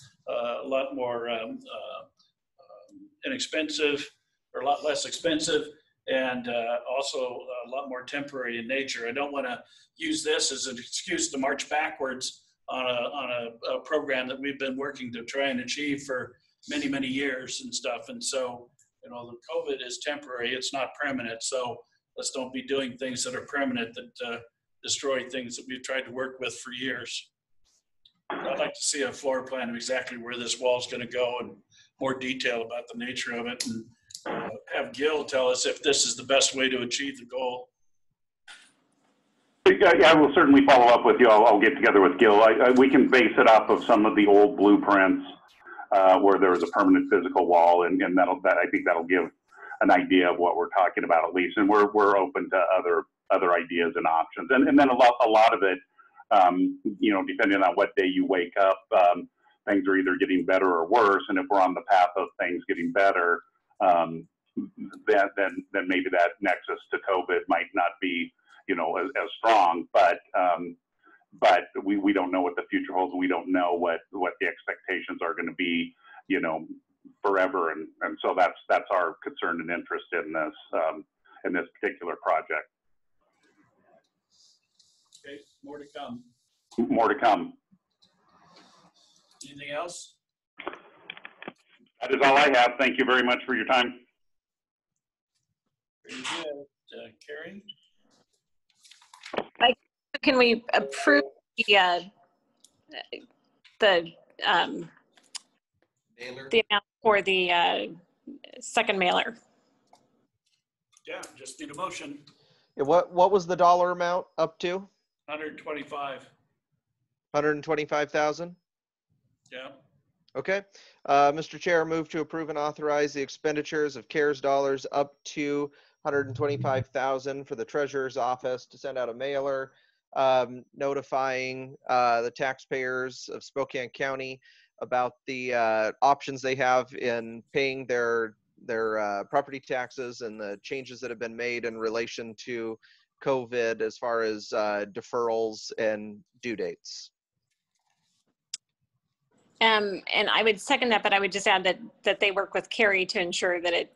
[SPEAKER 1] inexpensive, or a lot less expensive, and also a lot more temporary in nature. I don't want to use this as an excuse to march backwards on a program that we've been working to try and achieve for many years and stuff. And so, the COVID is temporary; it's not permanent. So let's don't be doing things that are permanent that destroy things that we've tried to work with for years. I'd like to see a floor plan of exactly where this wall is going to go and more detail about the nature of it, and have Gil tell us if this is the best way to achieve the goal.
[SPEAKER 9] Yeah, I will certainly follow up with you. I'll get together with Gil. We can base it off of some of the old blueprints where there was a permanent physical wall, and I think that'll give an idea of what we're talking about at least. And we're open to other ideas and options. And then a lot of it, depending on what day you wake up, things are either getting better or worse. And if we're on the path of things getting better, then maybe that nexus to COVID might not be, as strong. But we don't know what the future holds, and we don't know what the expectations are going to be, forever. And so that's our concern and interest in this particular project.
[SPEAKER 1] Okay, more to come.
[SPEAKER 9] More to come.
[SPEAKER 1] Anything else?
[SPEAKER 9] That is all I have. Thank you very much for your time.
[SPEAKER 1] Very good. Carrie?
[SPEAKER 6] Can we approve the amount for the second mailer?
[SPEAKER 1] Yeah, just need a motion.
[SPEAKER 2] Yeah, what was the dollar amount up to?
[SPEAKER 1] 125.
[SPEAKER 2] 125,000.
[SPEAKER 1] Yeah.
[SPEAKER 2] Okay. Mr. Chair, move to approve and authorize the expenditures of CARES dollars up to $125,000 for the treasurer's office to send out a mailer notifying the taxpayers of Spokane County about the options they have in paying their property taxes and the changes that have been made in relation to COVID as far as deferrals and due dates.
[SPEAKER 6] And I would second that, but I would just add that they work with Carrie to ensure that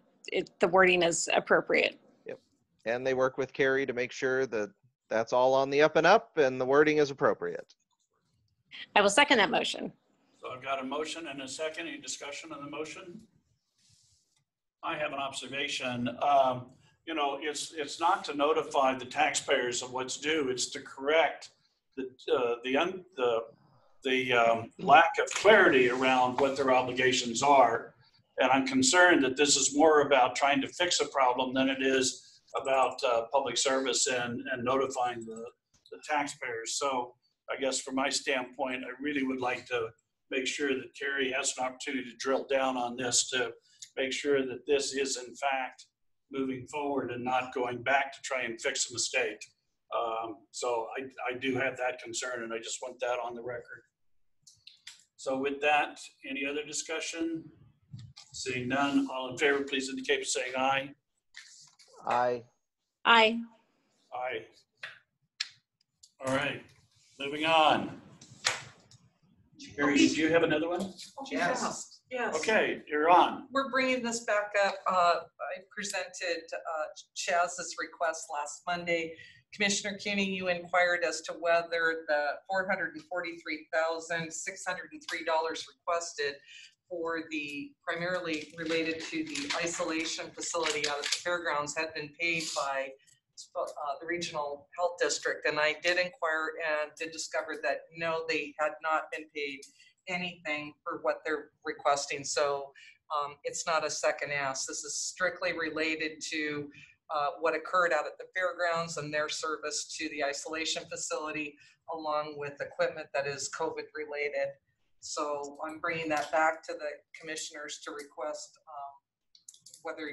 [SPEAKER 6] the wording is appropriate.
[SPEAKER 2] Yep. And they work with Carrie to make sure that that's all on the up and up and the wording is appropriate.
[SPEAKER 6] I will second that motion.
[SPEAKER 1] So I've got a motion and a second. Any discussion on the motion? I have an observation. You know, it's not to notify the taxpayers of what's due. It's to correct the lack of clarity around what their obligations are. And I'm concerned that this is more about trying to fix a problem than it is about public service and notifying the taxpayers. So I guess from my standpoint, I really would like to make sure that Carrie has an opportunity to drill down on this to make sure that this is in fact moving forward and not going back to try and fix a mistake. So I do have that concern, and I just want that on the record. So with that, any other discussion? Seeing none, all in favor, please indicate by saying aye.
[SPEAKER 2] Aye.
[SPEAKER 6] Aye.
[SPEAKER 1] Aye. All right, moving on. Mary, did you have another one?
[SPEAKER 10] Yes. Yes.
[SPEAKER 1] Okay, you're on.
[SPEAKER 10] We're bringing this back up. I presented Chaz's request last Monday. Commissioner Cuny, you inquired as to whether the $443,603 requested for the primarily related to the isolation facility out at the fairgrounds had been paid by the regional health district. And I did inquire and did discover that no, they had not been paid anything for what they're requesting. So it's not a second ask. This is strictly related to what occurred out at the fairgrounds and their service to the isolation facility, along with equipment that is COVID related. So I'm bringing that back to the commissioners to request whether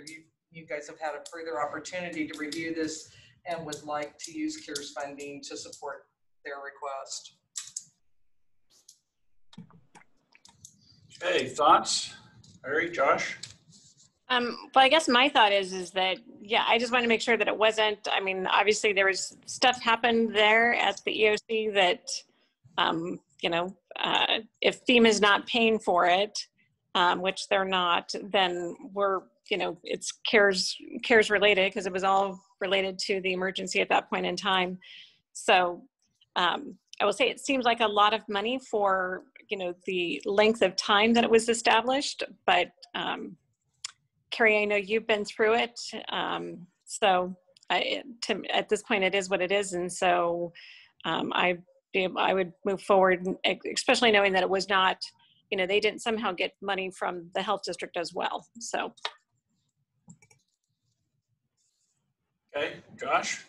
[SPEAKER 10] you guys have had a further opportunity to review this and would like to use CARES funding to support their request.
[SPEAKER 1] Okay, thoughts? Mary, Josh?
[SPEAKER 6] Well, I guess my thought is that, yeah, I just want to make sure that it wasn't, I mean, obviously there was stuff happened there at the EOC that, you know, if FEMA is not paying for it, which they're not, then we're, you know, it's CARES related because it was all related to the emergency at that point in time. So I will say it seems like a lot of money for, you know, the length of time that it was established, but Carrie, I know you've been through it. So at this point, it is what it is. And so I would move forward, especially knowing that it was not, you know, they didn't somehow get money from the health district as well. So.
[SPEAKER 1] Okay, Josh?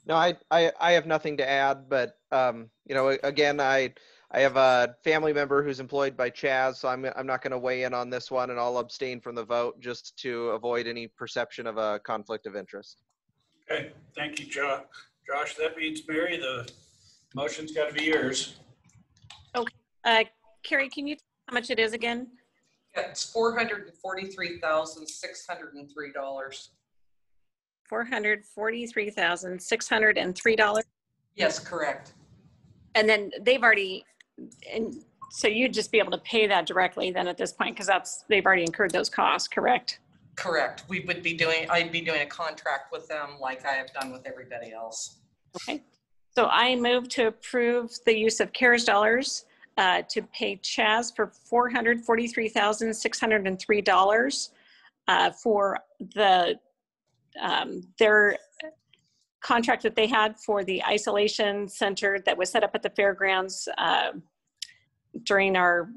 [SPEAKER 2] No, I have nothing to add, but you know, again, I have a family member who's employed by Chaz, so I'm not going to weigh in on this one, and I'll abstain from the vote just to avoid any perception of a conflict of interest.
[SPEAKER 1] Okay, thank you, Josh. That means, Mary, the motion's got to be yours.
[SPEAKER 6] Okay, Carrie, can you tell how much it is again?
[SPEAKER 10] Yeah, it's $443,603.
[SPEAKER 6] $443,603.
[SPEAKER 10] Yes, correct.
[SPEAKER 6] And then they've already, and so you'd just be able to pay that directly then at this point, because they've already incurred those costs, correct?
[SPEAKER 10] Correct. I'd be doing a contract with them like I have done with everybody else.
[SPEAKER 6] Okay. So I move to approve the use of CARES dollars to pay Chaz for $443,603 for their contract that they had for the isolation center that was set up at the fairgrounds during our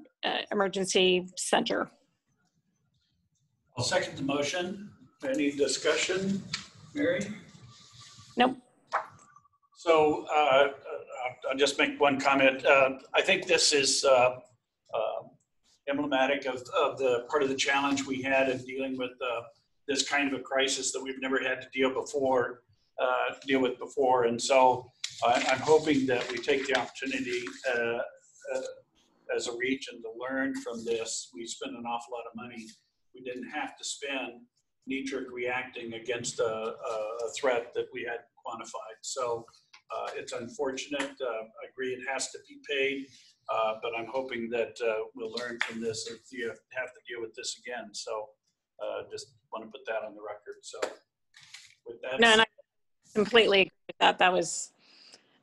[SPEAKER 6] emergency center.
[SPEAKER 1] I'll second the motion. Any discussion, Mary?
[SPEAKER 6] Nope.
[SPEAKER 1] So I'll just make one comment. I think this is emblematic of the part of the challenge we had in dealing with this kind of a crisis that we've never had to deal with before. And so I'm hoping that we take the opportunity as a region to learn from this. We spend an awful lot of money we didn't have to spend knee-jerk reacting against a threat that we had quantified. So it's unfortunate. I agree it has to be paid, but I'm hoping that we'll learn from this if you have to deal with this again. So just want to put that on the record. So with that.
[SPEAKER 6] No, and I completely agree with that. That was,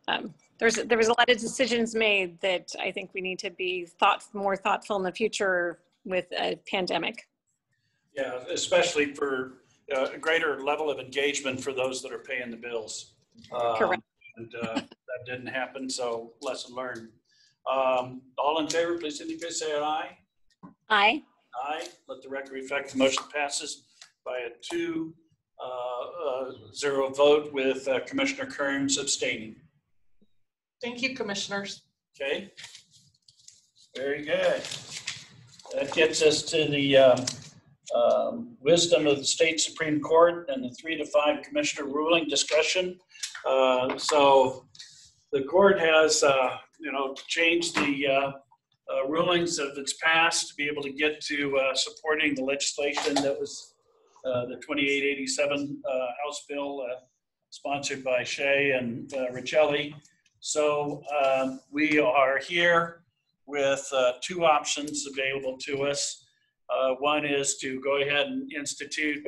[SPEAKER 6] there was a lot of decisions made that I think we need to be more thoughtful in the future with a pandemic.
[SPEAKER 1] Yeah, especially for a greater level of engagement for those that are paying the bills.
[SPEAKER 6] Correct.
[SPEAKER 1] And that didn't happen, so lesson learned. All in favor, please indicate, say aye.
[SPEAKER 6] Aye.
[SPEAKER 1] Aye. Let the record reflect the motion passes by a 2-0 vote with Commissioner Kearns abstaining.
[SPEAKER 10] Thank you, commissioners.
[SPEAKER 1] Okay. Very good. That gets us to the wisdom of the state Supreme Court and the 3-5 commissioner ruling discussion. So the court has, changed the rulings of its past to be able to get to supporting the legislation that was the 2887 House bill sponsored by Shea and Richelli. So we are here with 2 options available to us. One is to go ahead and institute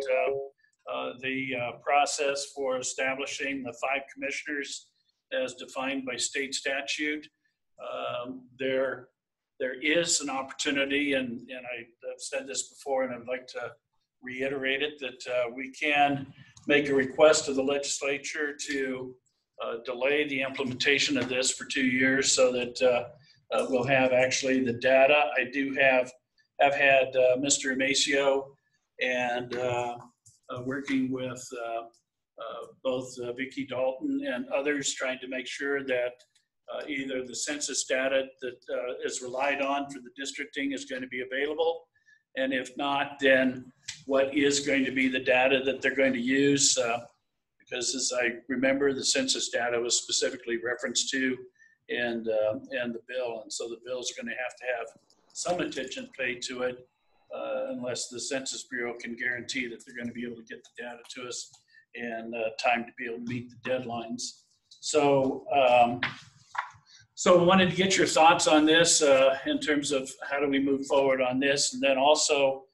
[SPEAKER 1] the process for establishing the 5 commissioners as defined by state statute. There is an opportunity, and I've said this before, and I'd like to reiterate it, that we can make a request to the legislature to delay the implementation of this for 2 years so that we'll have actually the data. I've had Mr. Amacio and working with both Vicki Dalton and others trying to make sure that either the census data that is relied on for the districting is going to be available. And if not, then what is going to be the data that they're going to use? Because as I remember, the census data was specifically referenced to in the bill. And so the bill is going to have some attention paid to it unless the Census Bureau can guarantee that they're going to be able to get the data to us in time to be able to meet the deadlines. So, so I wanted to get your thoughts on this in terms of how do we move forward on this, and then also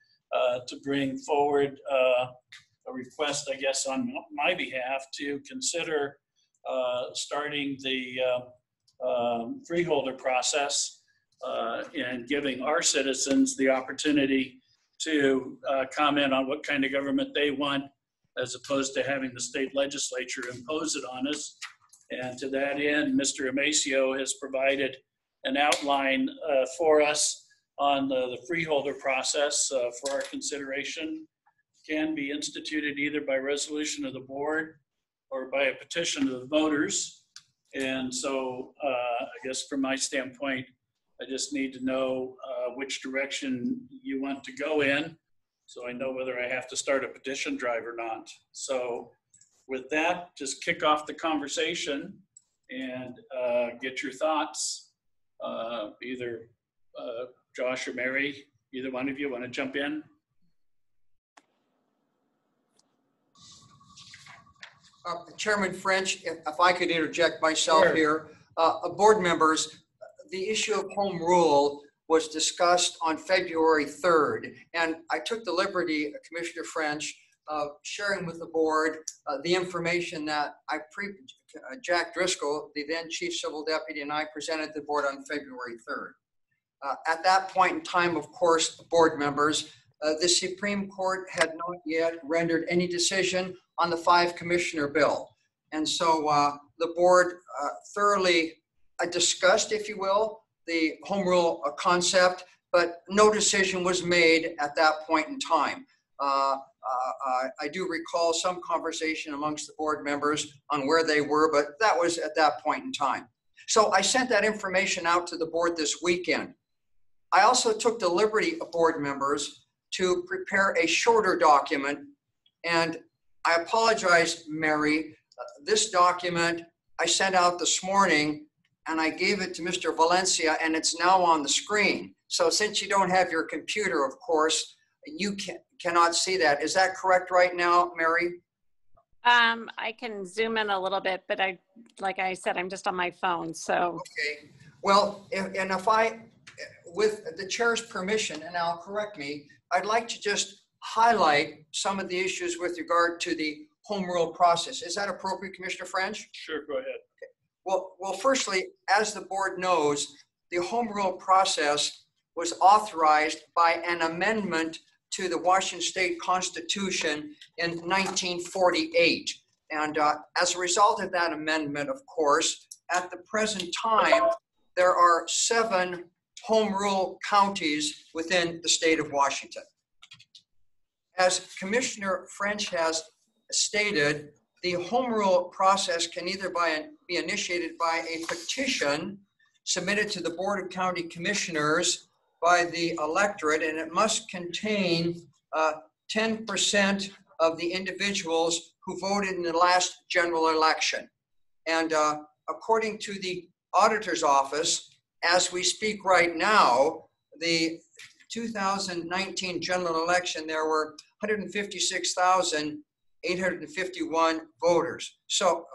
[SPEAKER 1] to bring forward a request, I guess, on my behalf to consider starting the freeholder process and giving our citizens the opportunity to comment on what kind of government they want, as opposed to having the state legislature impose it on us. And to that end, Mr. Amacio has provided an outline for us on the freeholder process for our consideration. Can be instituted either by resolution of the board or by a petition of the voters. And so I guess from my standpoint, I just need to know which direction you want to go in, so I know whether I have to start a petition drive or not. So with that, just kick off the conversation and get your thoughts. Either Josh or Mary, either one of you want to jump in?
[SPEAKER 11] Chairman French, if I could interject myself
[SPEAKER 1] Sure.
[SPEAKER 11] here. Board members, the issue of home rule was discussed on February 3rd. And I took the liberty, Commissioner French, of sharing with the board the information that Jack Driscoll, the then Chief Civil Deputy, and I presented to the board on February 3rd. At that point in time, of course, board members, the Supreme Court had not yet rendered any decision on the 5-commissioner bill. And so the board thoroughly discussed, if you will, the home rule concept, but no decision was made at that point in time. I do recall some conversation amongst the board members on where they were, but that was at that point in time. So I sent that information out to the board this weekend. I also took the liberty of board members to prepare a shorter document. And I apologize, Mary, this document I sent out this morning and I gave it to Mr. Valencia and it's now on the screen. So since you don't have your computer, of course, you cannot see that. Is that correct right now, Mary?
[SPEAKER 6] I can zoom in a little bit, but like I said, I'm just on my phone, so.
[SPEAKER 11] Okay. Well, if I, with the chair's permission, and I'll correct me, I'd like to just highlight some of the issues with regard to the home rule process. Is that appropriate, Commissioner French?
[SPEAKER 1] Sure, go ahead.
[SPEAKER 11] Well, firstly, as the board knows, the home rule process was authorized by an amendment to the Washington State Constitution in 1948. And as a result of that amendment, of course, at the present time, there are 7 home rule counties within the state of Washington. As Commissioner French has stated, the home rule process can either be initiated by a petition submitted to the Board of County Commissioners by the electorate, and it must contain 10% of the individuals who voted in the last general election. And according to the auditor's office, as we speak right now, the 2019 general election, there were 156,851 voters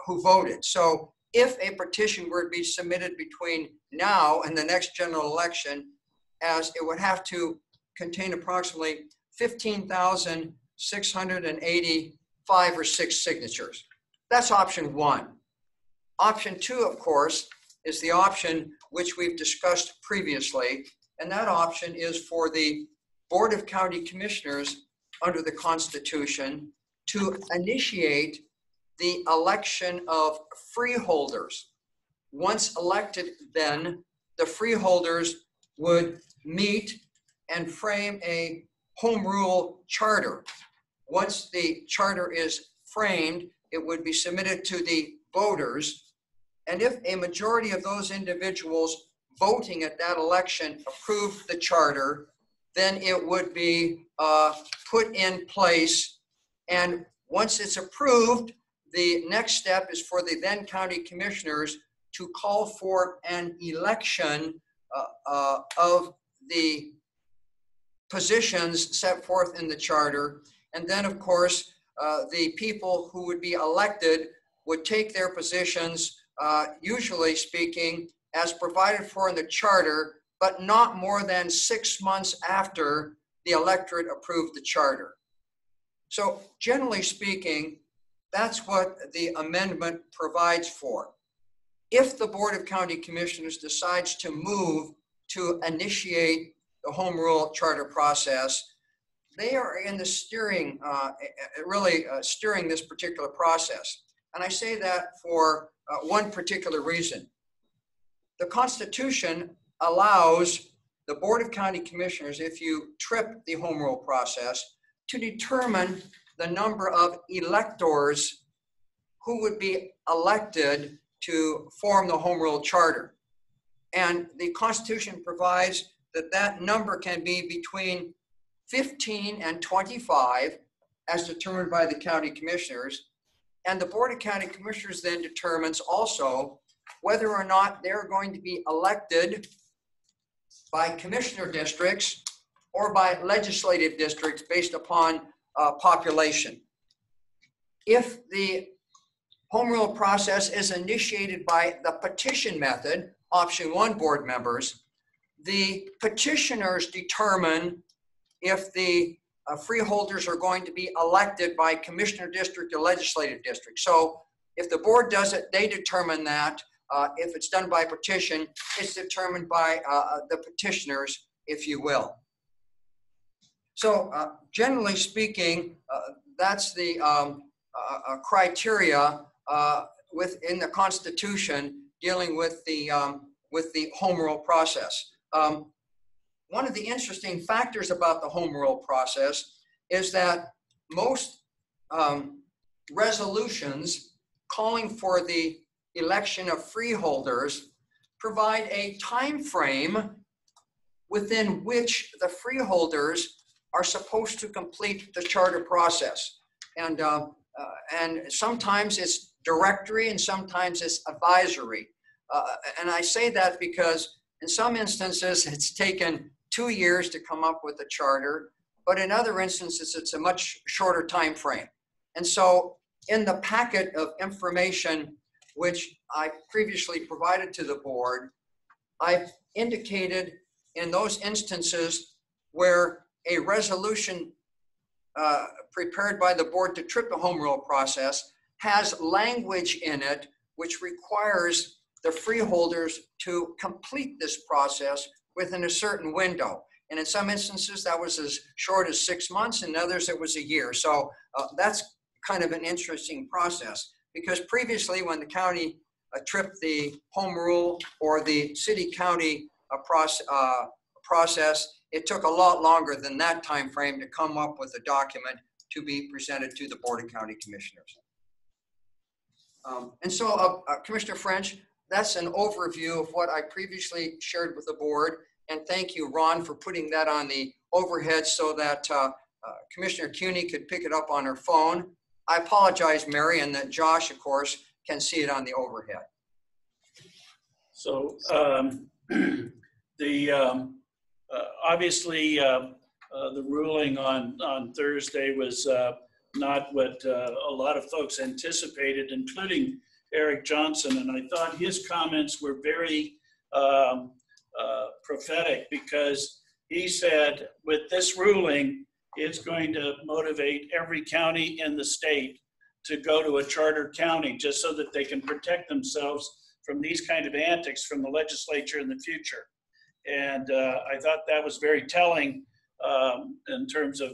[SPEAKER 11] who voted. So if a petition were to be submitted between now and the next general election, as it would have to contain approximately 15,685 or 6 signatures. That's option 1. Option 2, of course, is the option which we've discussed previously, and that option is for the Board of County Commissioners under the Constitution to initiate the election of freeholders. Once elected, then the freeholders would meet and frame a home rule charter. Once the charter is framed, it would be submitted to the voters. And if a majority of those individuals voting at that election approved the charter, then it would be put in place. And once it's approved, the next step is for the then county commissioners to call for an election of the positions set forth in the charter. And then, of course, the people who would be elected would take their positions, usually speaking, as provided for in the charter, but not more than 6 months after the electorate approved the charter. So generally speaking, that's what the amendment provides for. If the Board of County Commissioners decides to move to initiate the home rule charter process, they are in the steering, steering this particular process. And I say that for one particular reason. The Constitution allows the Board of County Commissioners, if you trip the home rule process, to determine the number of electors who would be elected to form the home rule charter. And the Constitution provides that that number can be between 15 and 25 as determined by the county commissioners. And the Board of County Commissioners then determines also whether or not they're going to be elected by commissioner districts or by legislative districts based upon population. If the home rule process is initiated by the petition method, option 1, board members, the petitioners determine if the freeholders are going to be elected by commissioner district or legislative district. So if the board does it, they determine that. If it's done by petition, it's determined by the petitioners, if you will. So generally speaking, that's the criteria within the Constitution dealing with the home rule process. One of the interesting factors about the home rule process is that most resolutions calling for the election of freeholders provide a time frame within which the freeholders are supposed to complete the charter process. And sometimes it's directory and sometimes it's advisory. And I say that because in some instances it's taken 2 years to come up with a charter, but in other instances it's a much shorter time frame. And so in the packet of information which I previously provided to the board, I've indicated in those instances where a resolution prepared by the board to trip the home rule process has language in it which requires the freeholders to complete this process within a certain window. And in some instances that was as short as 6 months, and others it was a year. So that's kind of an interesting process, because previously when the county tripped the home rule or the city-county process, it took a lot longer than that time frame to come up with a document to be presented to the Board of County Commissioners. And so, Commissioner French, that's an overview of what I previously shared with the board. And thank you, Ron, for putting that on the overhead so that Commissioner CUNY could pick it up on her phone. I apologize, Mary, and that Josh, of course, can see it on the overhead.
[SPEAKER 1] So obviously the ruling on Thursday was not what a lot of folks anticipated, including Eric Johnson. And I thought his comments were very prophetic, because he said with this ruling, it's going to motivate every county in the state to go to a charter county just so that they can protect themselves from these kind of antics from the legislature in the future. And I thought that was very telling in terms of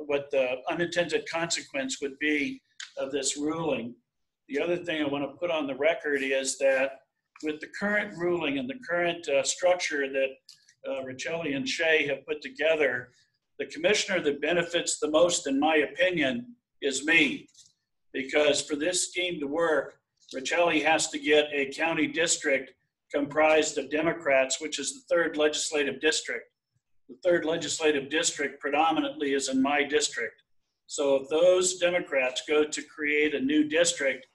[SPEAKER 1] what the unintended consequence would be of this ruling. The other thing I want to put on the record is that with the current ruling and the current structure that Richelli and Shea have put together, the commissioner that benefits the most, in my opinion, is me. Because for this scheme to work, Richelli has to get a county district comprised of Democrats, which is the 3rd legislative district. The 3rd legislative district predominantly is in my district. So if those Democrats go to create a new district,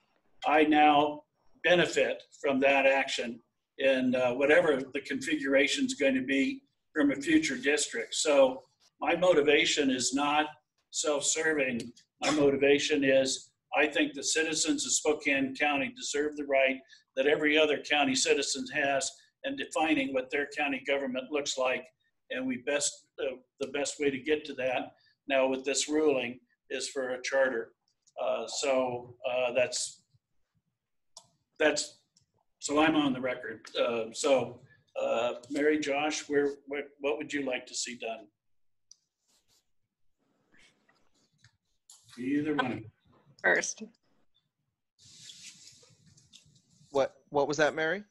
[SPEAKER 1] I now benefit from that action in whatever the configuration is going to be from a future district. So my motivation is not self-serving. My motivation is I think the citizens of Spokane County deserve the right that every other county citizen has in defining what their county government looks like. And the best way to get to that now with this ruling is for a charter. So I'm on the record. Mary, Josh, what would you like to see done? Either one.
[SPEAKER 6] First.
[SPEAKER 2] What was that, Mary?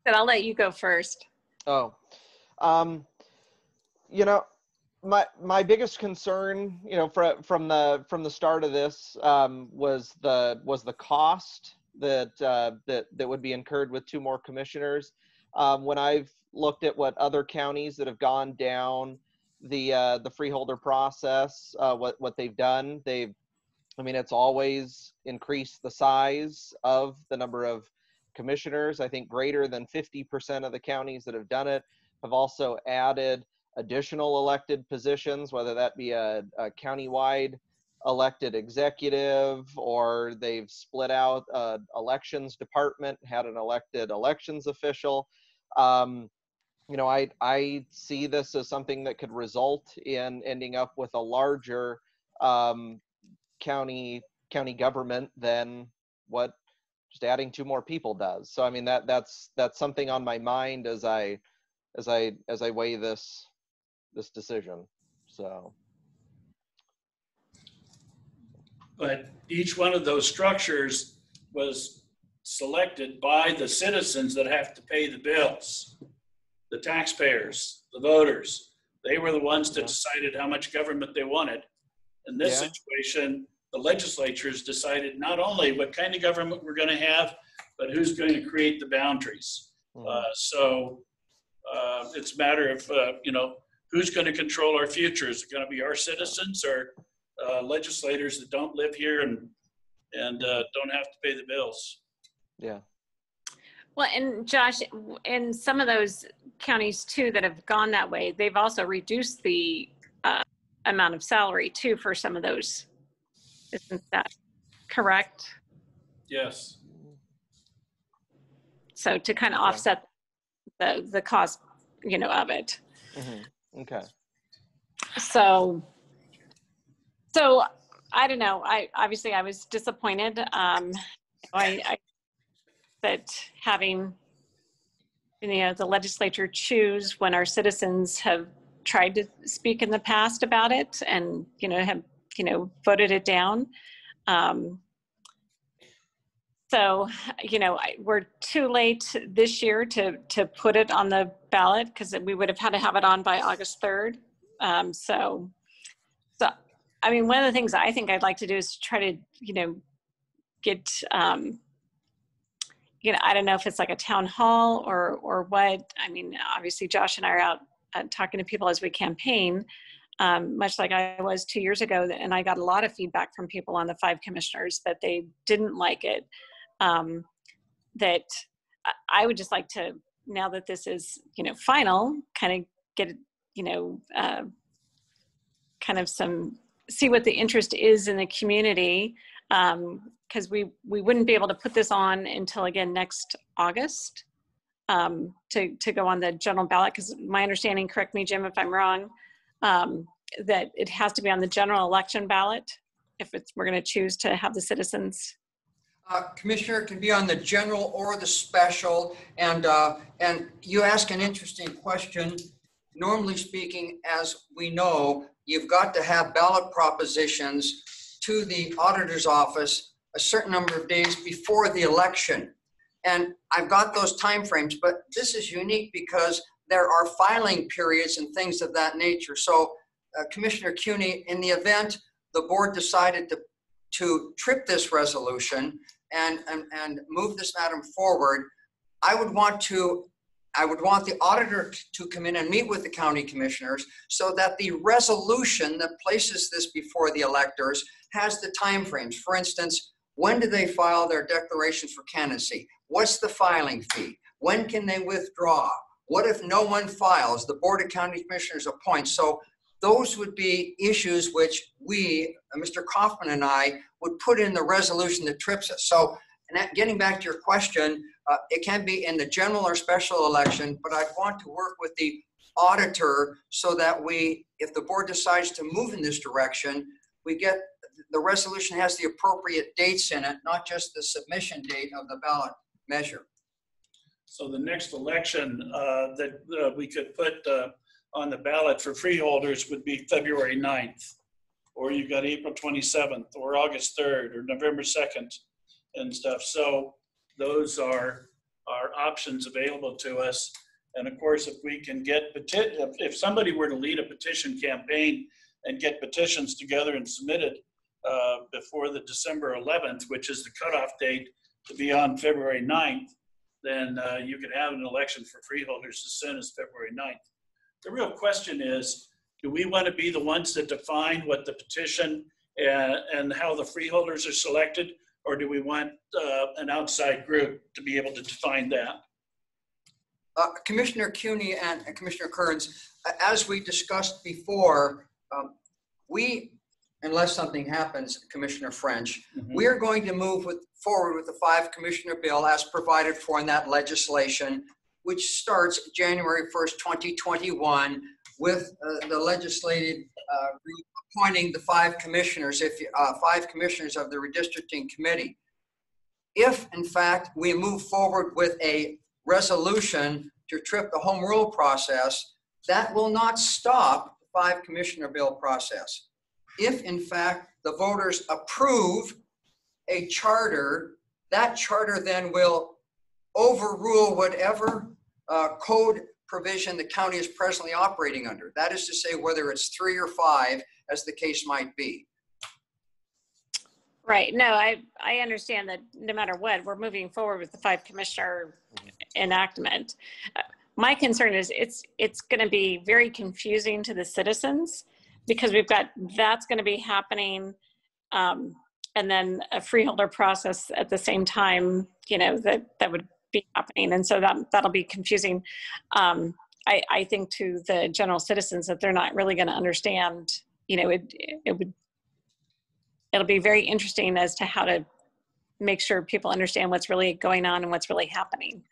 [SPEAKER 6] Then I'll let you go first.
[SPEAKER 2] Oh, you know, my biggest concern, you know, from the start of this was the cost that would be incurred with 2 more commissioners. When I've looked at what other counties that have gone down the freeholder process, what they've done, it's always increased the size of the number of commissioners. I think greater than 50% of the counties that have done it have also added additional elected positions, whether that be a countywide elected executive, or they've split out elections department, had an elected elections official. I see this as something that could result in ending up with a larger county government than what just adding 2 more people does. So I mean that's something on my mind as I weigh this decision. So,
[SPEAKER 1] but each one of those structures was selected by the citizens that have to pay the bills, the taxpayers, the voters. They were the ones that decided how much government they wanted. In this situation, the legislatures decided not only what kind of government we're going to have, but who's going to create the boundaries? So it's a matter of, who's going to control our future? Is it going to be our citizens or legislators that don't live here and don't have to pay the bills?
[SPEAKER 2] Yeah.
[SPEAKER 6] Well, and Josh, in some of those counties too that have gone that way, they've also reduced the amount of salary too for some of those. Isn't that correct?
[SPEAKER 1] Yes.
[SPEAKER 6] So to kind of offset the cost, of it.
[SPEAKER 2] Mm-hmm. Okay.
[SPEAKER 6] So I don't know. I was disappointed. I that having the legislature choose when our citizens have tried to speak in the past about it and have voted it down. So we're too late this year to put it on the ballot because we would have had to have it on by August 3rd. So I mean, one of the things I think I'd like to do is try to get I don't know if it's like a town hall or what. I mean, obviously Josh and I are out talking to people as we campaign, much like I was 2 years ago. And I got a lot of feedback from people on the 5 commissioners that they didn't like it. That I would just like to, now that this is, final, kind of get, kind of see what the interest is in the community. Because we wouldn't be able to put this on until again next August to go on the general ballot. Because my understanding, correct me, Jim, if I'm wrong, that it has to be on the general election ballot if we're going to choose to have the citizens.
[SPEAKER 11] Commissioner, it can be on the general or the special. And you ask an interesting question. Normally speaking, as we know, you've got to have ballot propositions to the auditor's office a certain number of days before the election. And I've got those timeframes, but this is unique because there are filing periods and things of that nature. So Commissioner CUNY, in the event the board decided to trip this resolution and move this matter forward, I would want the auditor to come in and meet with the county commissioners so that the resolution that places this before the electors has the timeframes. For instance, when do they file their declarations for candidacy? What's the filing fee? When can they withdraw? What if no one files? The Board of County Commissioners appoints. So those would be issues which we, Mr. Kaufman and I, would put in the resolution that trips us. So, and that, getting back to your question, it can be in the general or special election, but I'd want to work with the auditor so that if the board decides to move in this direction, we get the resolution has the appropriate dates in it, not just the submission date of the ballot measure.
[SPEAKER 1] So the next election that we could put on the ballot for freeholders would be February 9th, or you've got April 27th, or August 3rd, or November 2nd and stuff. So those are options available to us. And of course, if we can get, if somebody were to lead a petition campaign and get petitions together and submitted before the December 11th, which is the cutoff date to be on February 9th, then you could have an election for freeholders as soon as February 9th. The real question is, do we want to be the ones that define what the petition and how the freeholders are selected, or do we want an outside group to be able to define that?
[SPEAKER 11] Commissioner CUNY and Commissioner Kearns, as we discussed before, unless something happens, Commissioner French, we are going to move forward with the 5-commissioner bill as provided for in that legislation, which starts January 1st, 2021, with the legislative group appointing the 5 commissioners, 5 commissioners of the redistricting committee. If, in fact, we move forward with a resolution to trip the home rule process, that will not stop the 5-commissioner bill process. If, in fact, the voters approve a charter, that charter then will overrule whatever code provision the county is presently operating under. That is to say, whether it's 3 or 5, as the case might be.
[SPEAKER 6] Right. No, I understand that no matter what, we're moving forward with the 5 commissioner enactment. My concern is it's going to be very confusing to the citizens because that's going to be happening, and then a freeholder process at the same time, that would be happening. And so that'll be confusing. I think to the general citizens that they're not really going to understand, it'll be very interesting as to how to make sure people understand what's really going on and what's really happening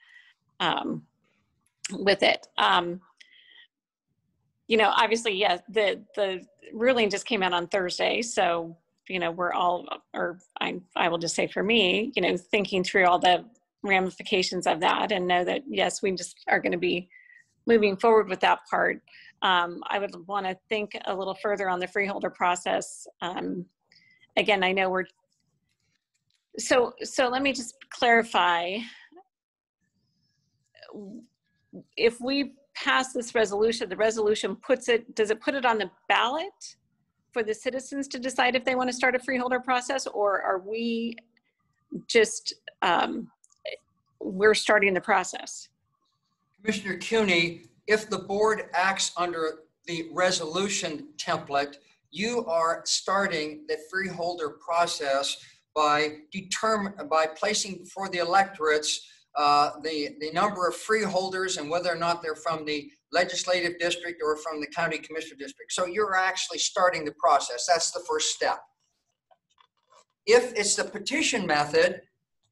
[SPEAKER 6] with it. Obviously, yes, the ruling just came out on Thursday. So, we're all, or I will just say for me, thinking through all the ramifications of that and know that, yes, we just are going to be moving forward with that part. I would want to think a little further on the freeholder process. Again, I know so let me just clarify. If we pass this resolution, the resolution does it put it on the ballot for the citizens to decide if they want to start a freeholder process, or are we just, we're starting the process?
[SPEAKER 11] Commissioner CUNY, if the board acts under the resolution template, you are starting the freeholder process by placing before the electorates the number of freeholders and whether or not they're from the legislative district or from the county commissioner district. So you're actually starting the process. That's the first step. If it's the petition method,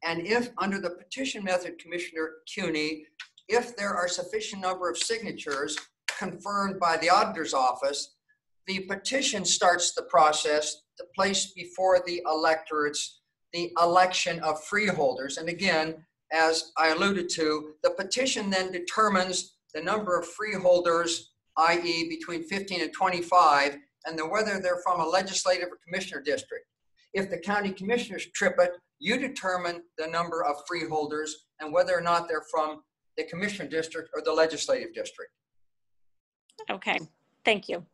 [SPEAKER 11] and if under the petition method, Commissioner CUNY, if there are sufficient number of signatures confirmed by the auditor's office, the petition starts the process to place before the electorates the election of freeholders. And again, as I alluded to, the petition then determines the number of freeholders, i.e. between 15 and 25, and whether they're from a legislative or commissioner district. If the county commissioners trip it, you determine the number of freeholders and whether or not they're from the commissioner district or the legislative district.
[SPEAKER 6] Okay, thank you.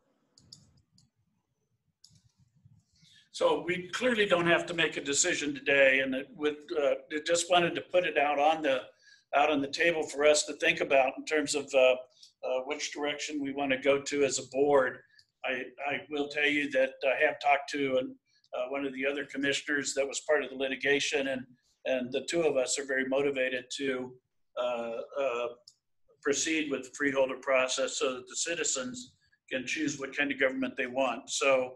[SPEAKER 1] So we clearly don't have to make a decision today, and just wanted to put it out on the table for us to think about in terms of which direction we want to go to as a board. I will tell you that I have talked to one of the other commissioners that was part of the litigation, and the two of us are very motivated to proceed with the freeholder process so that the citizens can choose what kind of government they want. So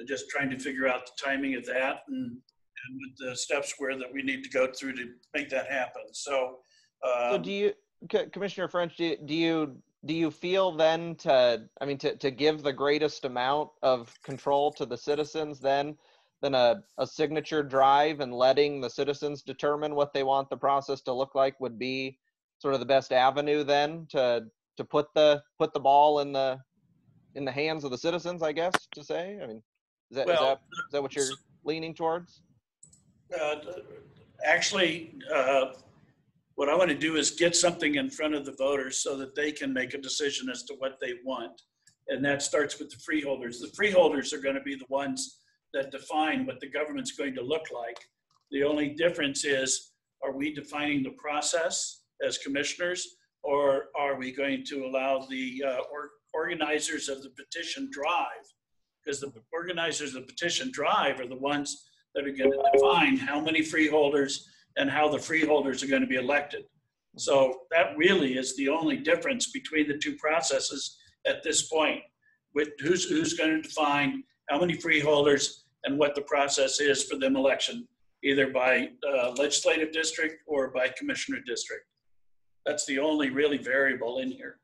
[SPEAKER 1] just trying to figure out the timing of that and with the steps that we need to go through to make that happen. So
[SPEAKER 2] do you, Commissioner French, do you feel then to give the greatest amount of control to the citizens than a signature drive and letting the citizens determine what they want the process to look like would be sort of the best avenue then to put the ball in the hands of the citizens, I guess, to say? I mean, is that what you're leaning towards?
[SPEAKER 1] Actually, what I want to do is get something in front of the voters so that they can make a decision as to what they want. And that starts with the freeholders. The freeholders are going to be the ones that define what the government's going to look like. The only difference is, are we defining the process as commissioners, or are we going to allow the organizers of the petition drive? Because the organizers of the petition drive are the ones that are going to define how many freeholders and how the freeholders are going to be elected. So that really is the only difference between the two processes at this point, with who's going to define how many freeholders and what the process is for them election, either by legislative district or by commissioner district. That's the only really variable in here.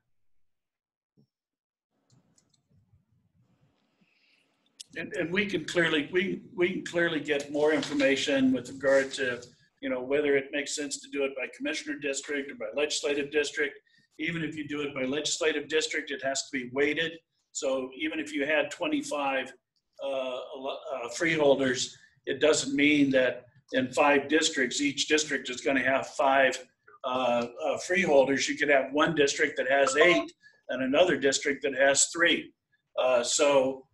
[SPEAKER 1] And we can clearly get more information with regard to, whether it makes sense to do it by commissioner district or by legislative district. Even if you do it by legislative district, it has to be weighted. So even if you had 25 freeholders, it doesn't mean that in 5 districts, each district is going to have 5 freeholders. You could have one district that has 8 and another district that has 3. So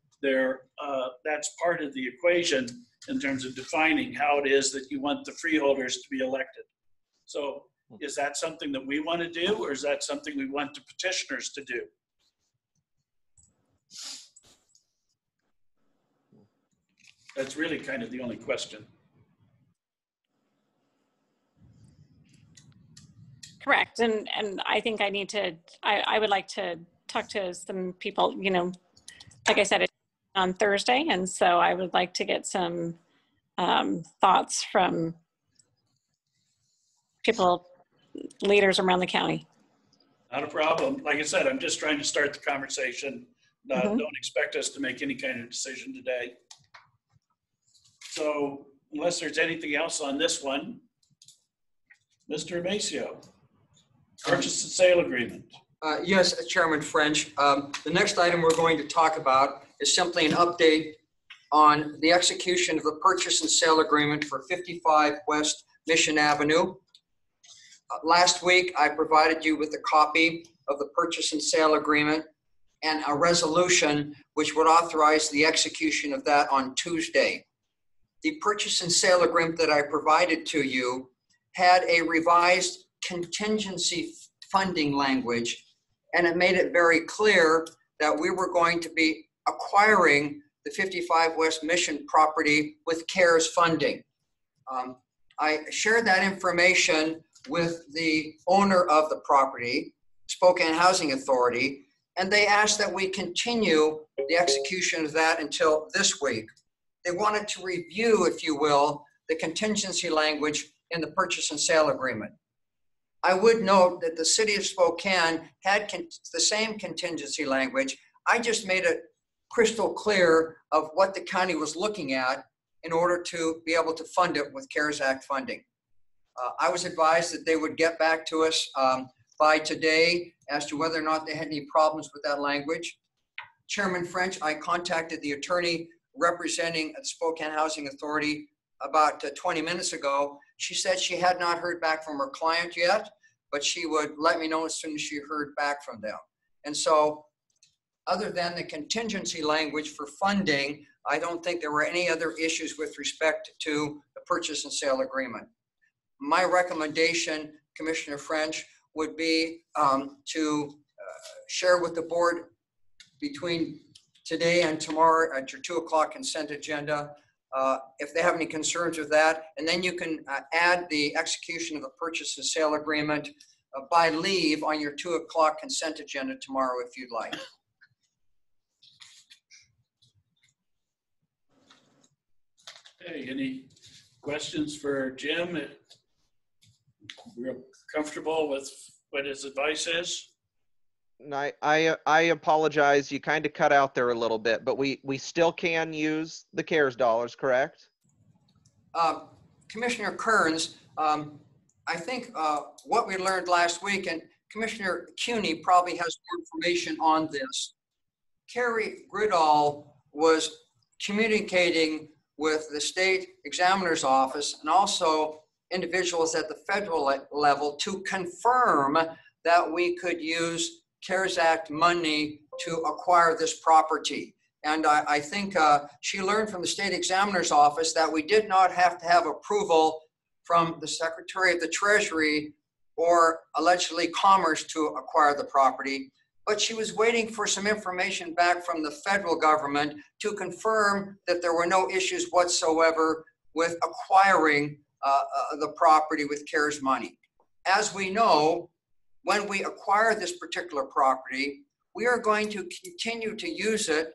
[SPEAKER 1] that's part of the equation. in terms of defining how it is that you want the freeholders to be elected. So is that something that we want to do, or is that something we want the petitioners to do? That's really kind of the only question.
[SPEAKER 6] Correct. And I think I need to, I would like to talk to some people, you know, like I said, it's on Thursday. And so I would like to get some thoughts from people, leaders around the county.
[SPEAKER 1] Not a problem. Like I said, I'm just trying to start the conversation. Don't expect us to make any kind of decision today. So unless there's anything else on this one, Mr. Amacio, purchase and sale agreement.
[SPEAKER 11] Yes, Chairman French. The next item we're going to talk about is simply an update on the execution of the purchase and sale agreement for 55 West Mission Avenue. Last week, I provided you with a copy of the purchase and sale agreement and a resolution which would authorize the execution of that on Tuesday. The purchase and sale agreement that I provided to you had a revised contingency funding language, and it made it very clear that we were going to be acquiring the 55 West Mission property with CARES funding. I shared that information with the owner of the property, Spokane Housing Authority, and they asked that we continue the execution of that until this week. They wanted to review, if you will, the contingency language in the purchase and sale agreement. I would note that the city of Spokane had the same contingency language. I just made it crystal clear of what the county was looking at in order to be able to fund it with CARES Act funding. I was advised that they would get back to us by today as to whether or not they had any problems with that language. Chairman French, I contacted the attorney representing the Spokane Housing Authority about 20 minutes ago. She said she had not heard back from her client yet, but she would let me know as soon as she heard back from them. And so, other than the contingency language for funding, I don't think there were any other issues with respect to the purchase and sale agreement. My recommendation, Commissioner French, would be to share with the board between today and tomorrow at your 2 o'clock consent agenda, if they have any concerns with that, and then you can add the execution of the purchase and sale agreement by leave on your 2 o'clock consent agenda tomorrow if you'd like.
[SPEAKER 1] Okay, any questions for Jim? We're comfortable with what his advice is?
[SPEAKER 2] I apologize. You kind of cut out there a little bit, but we still can use the CARES dollars, correct?
[SPEAKER 11] Commissioner Kearns, I think what we learned last week, and Commissioner Cuney probably has more information on this. Carrie Gridall was communicating with the state examiner's office and also individuals at the federal level to confirm that we could use CARES Act money to acquire this property. And I think she learned from the state examiner's office that we did not have to have approval from the Secretary of the Treasury or allegedly Commerce to acquire the property, but she was waiting for some information back from the federal government to confirm that there were no issues whatsoever with acquiring the property with CARES money. As we know, when we acquire this particular property, we are going to continue to use it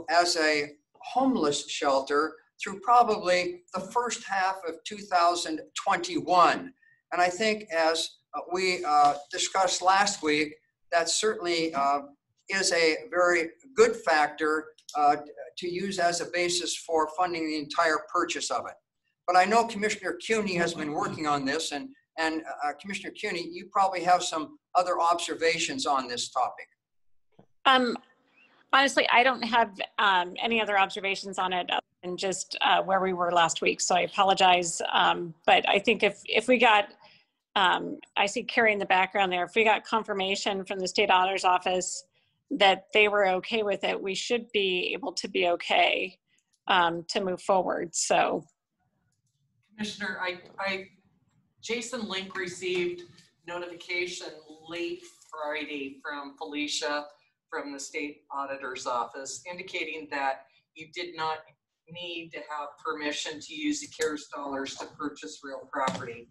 [SPEAKER 11] as a homeless shelter through probably the first half of 2021. And I think as we discussed last week, that certainly is a very good factor to use as a basis for funding the entire purchase of it. But I know Commissioner Cuney has been working on this, and Commissioner Cuney, you probably have some other observations on this topic.
[SPEAKER 6] Honestly, I don't have any other observations on it other than just where we were last week. So I apologize. But I think if we got, I see Carrie in the background there, if we got confirmation from the state auditor's office that they were okay with it, we should be able to be okay. to move forward. So,
[SPEAKER 10] Commissioner, Jason Link received notification late Friday from Felicia from the state auditor's office indicating that you did not need to have permission to use the CARES dollars to purchase real property.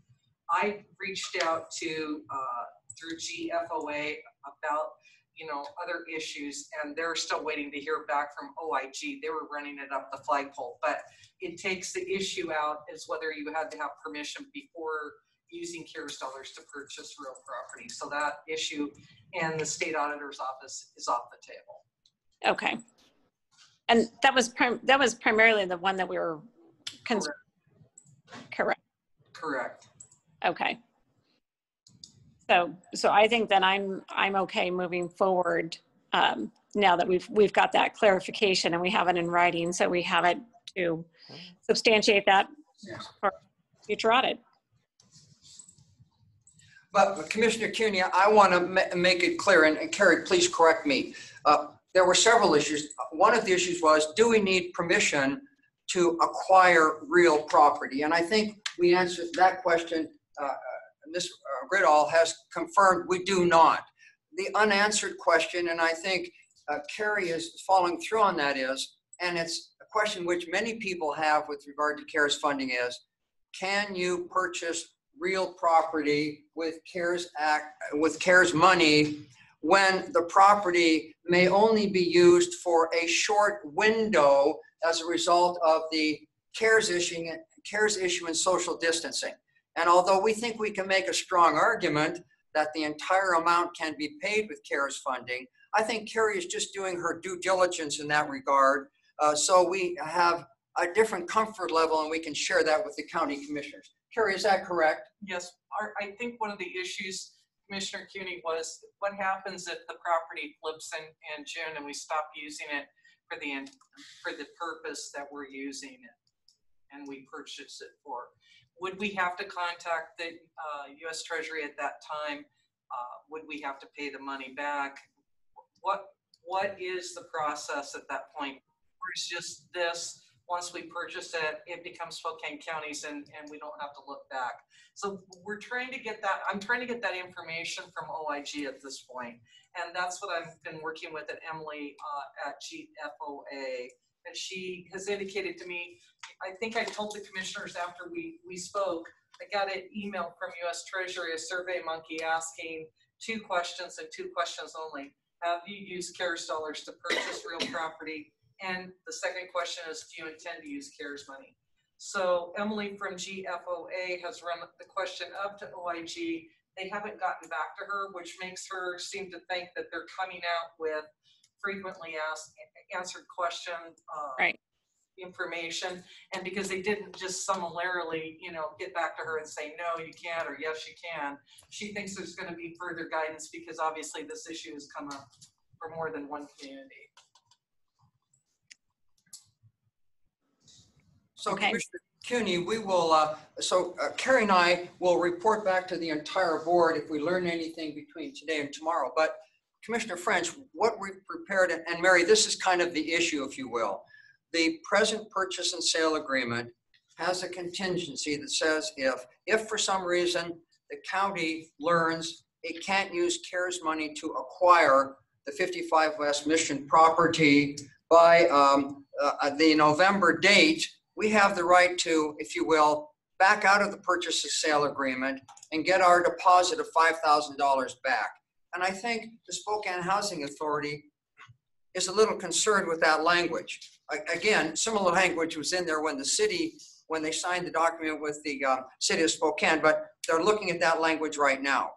[SPEAKER 10] I reached out to through GFOA about other issues, and they're still waiting to hear back from OIG. They were running it up the flagpole, but it takes the issue out as whether you had to have permission before using CARES dollars to purchase real property. So that issue and the state auditor's office is off the table.
[SPEAKER 6] okay. And that was primarily the one that we were concerned. Correct.
[SPEAKER 10] Correct.
[SPEAKER 6] Okay. So I think that I'm okay moving forward now that we've got that clarification and we have it in writing, so we have it to substantiate that for future audit.
[SPEAKER 11] But Commissioner Cuny, I want to make it clear, and Carrie, please correct me. There were several issues. One of the issues was, do we need permission to acquire real property? And I think we answered that question. Ms. Goodall has confirmed we do not. The unanswered question, and I think Carrie is following through on that is, and it's a question which many people have with regard to CARES funding is, can you purchase real property with CARES money when the property may only be used for a short window as a result of the CARES issue and social distancing? And although we think we can make a strong argument that the entire amount can be paid with CARES funding, I think Carrie is just doing her due diligence in that regard. So we have a different comfort level and we can share that with the county commissioners. Carrie, is that correct?
[SPEAKER 10] Yes, I think one of the issues, Commissioner Cuny, was what happens if the property flips in June and we stop using it for the purpose that we're using it and we purchase it for? Would we have to contact the U.S. Treasury at that time? Would we have to pay the money back? What is the process at that point? Or is just this, once we purchase it, it becomes Spokane County's and we don't have to look back? So we're trying to get that, I'm trying to get that information from OIG at this point. And that's what I've been working with at Emily at GFOA. And she has indicated to me, I think I told the commissioners after we spoke, I got an email from U.S. Treasury, a survey monkey asking 2 questions and 2 questions only. Have you used CARES dollars to purchase real property? And the second question is, do you intend to use CARES money? So Emily from GFOA has run the question up to OIG. They haven't gotten back to her, which makes her seem to think that they're coming out with frequently answered question
[SPEAKER 6] Right.
[SPEAKER 10] information, and because they didn't just summarily get back to her and say no you can't or yes you can, she thinks there's going to be further guidance because obviously this issue has come up for more than one community.
[SPEAKER 11] So
[SPEAKER 6] Okay.
[SPEAKER 11] Commissioner Cuny, we will, Carrie and I will report back to the entire board if we learn anything between today and tomorrow. But Commissioner French, what we prepared, and Mary, this is kind of the issue, if you will. The present purchase and sale agreement has a contingency that says if for some reason the county learns it can't use CARES money to acquire the 55 West Mission property by the November date, we have the right to, if you will, back out of the purchase and sale agreement and get our deposit of $5,000 back. And I think the Spokane Housing Authority is a little concerned with that language. Again, similar language was in there when they signed the document with the city of Spokane, but they're looking at that language right now.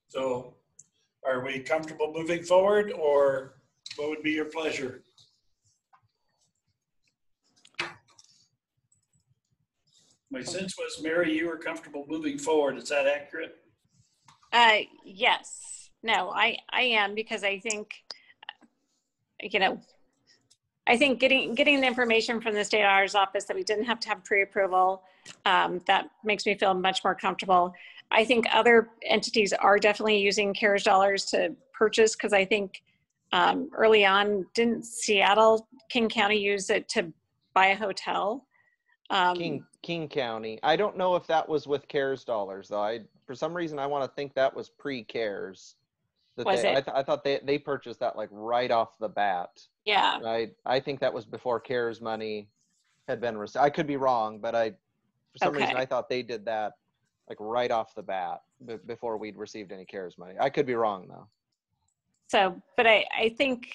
[SPEAKER 1] So are we comfortable moving forward, or what would be your pleasure? My sense was, Mary, you were comfortable moving forward. Is that accurate?
[SPEAKER 6] Yes. No, I am, because I think, I think getting the information from the state auditor's office that we didn't have to have pre-approval, that makes me feel much more comfortable. I think other entities are definitely using CARES dollars to purchase, because I think early on, didn't Seattle, King County use it to buy a hotel?
[SPEAKER 2] King County. I don't know if that was with CARES dollars though. For some reason I want to think that was pre-CARES.
[SPEAKER 6] Was it?
[SPEAKER 2] I thought they purchased that like right off the bat.
[SPEAKER 6] Yeah.
[SPEAKER 2] I think that was before CARES money had been received. I could be wrong, but for some reason I thought they did that like right off the bat before we'd received any CARES money. I could be wrong though.
[SPEAKER 6] So, but I think,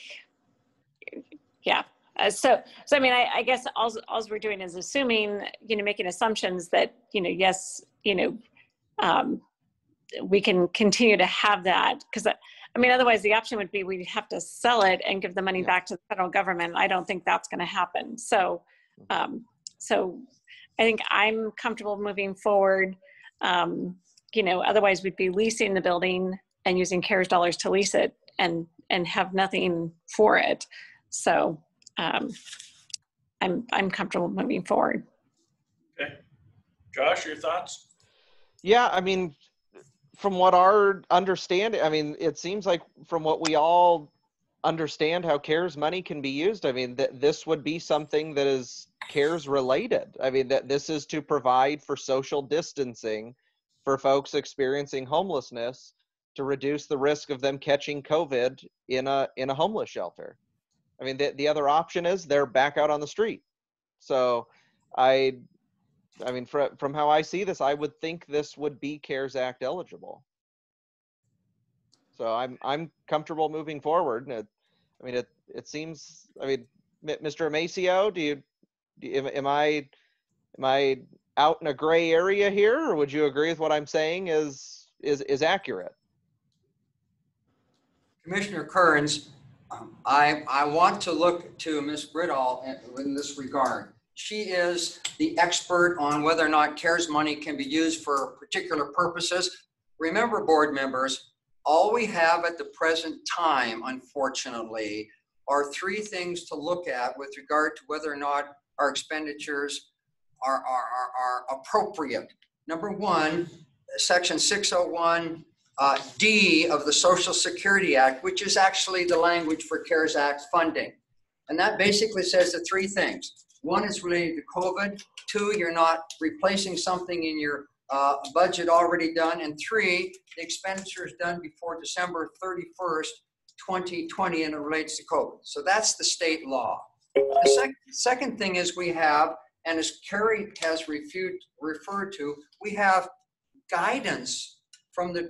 [SPEAKER 6] yeah. So I mean, I guess all we're doing is assuming, making assumptions that, yes, we can continue to have that, because I mean, otherwise the option would be we'd have to sell it and give the money back to the federal government. I don't think that's going to happen. So, so I think I'm comfortable moving forward. Otherwise we'd be leasing the building and using CARES dollars to lease it and have nothing for it. So I'm comfortable moving forward.
[SPEAKER 1] Okay. Josh, your thoughts?
[SPEAKER 2] Yeah, I mean, from what our understanding, I mean, it seems like from what we all understand how CARES money can be used, I mean, this would be something that is CARES related. I mean, that this is to provide for social distancing for folks experiencing homelessness to reduce the risk of them catching COVID in a homeless shelter. I mean, the other option is they're back out on the street. So I mean, from how I see this, I would think this would be CARES Act eligible. So I'm comfortable moving forward. I mean, it seems. I mean, Mr. Amacio, am I out in a gray area here, or would you agree with what I'm saying is accurate?
[SPEAKER 11] Commissioner Kearns, I want to look to Ms. Britall in this regard. She is the expert on whether or not CARES money can be used for particular purposes. Remember, board members, all we have at the present time, unfortunately, are three things to look at with regard to whether or not our expenditures are appropriate. Number one, Section 601 D of the Social Security Act, which is actually the language for CARES Act funding. And that basically says the three things. One is related to COVID. Two, you're not replacing something in your budget already done. And three, the expenditure is done before December 31st, 2020, and it relates to COVID. So that's the state law. The second thing is we have, and as Carrie has referred to, we have guidance from the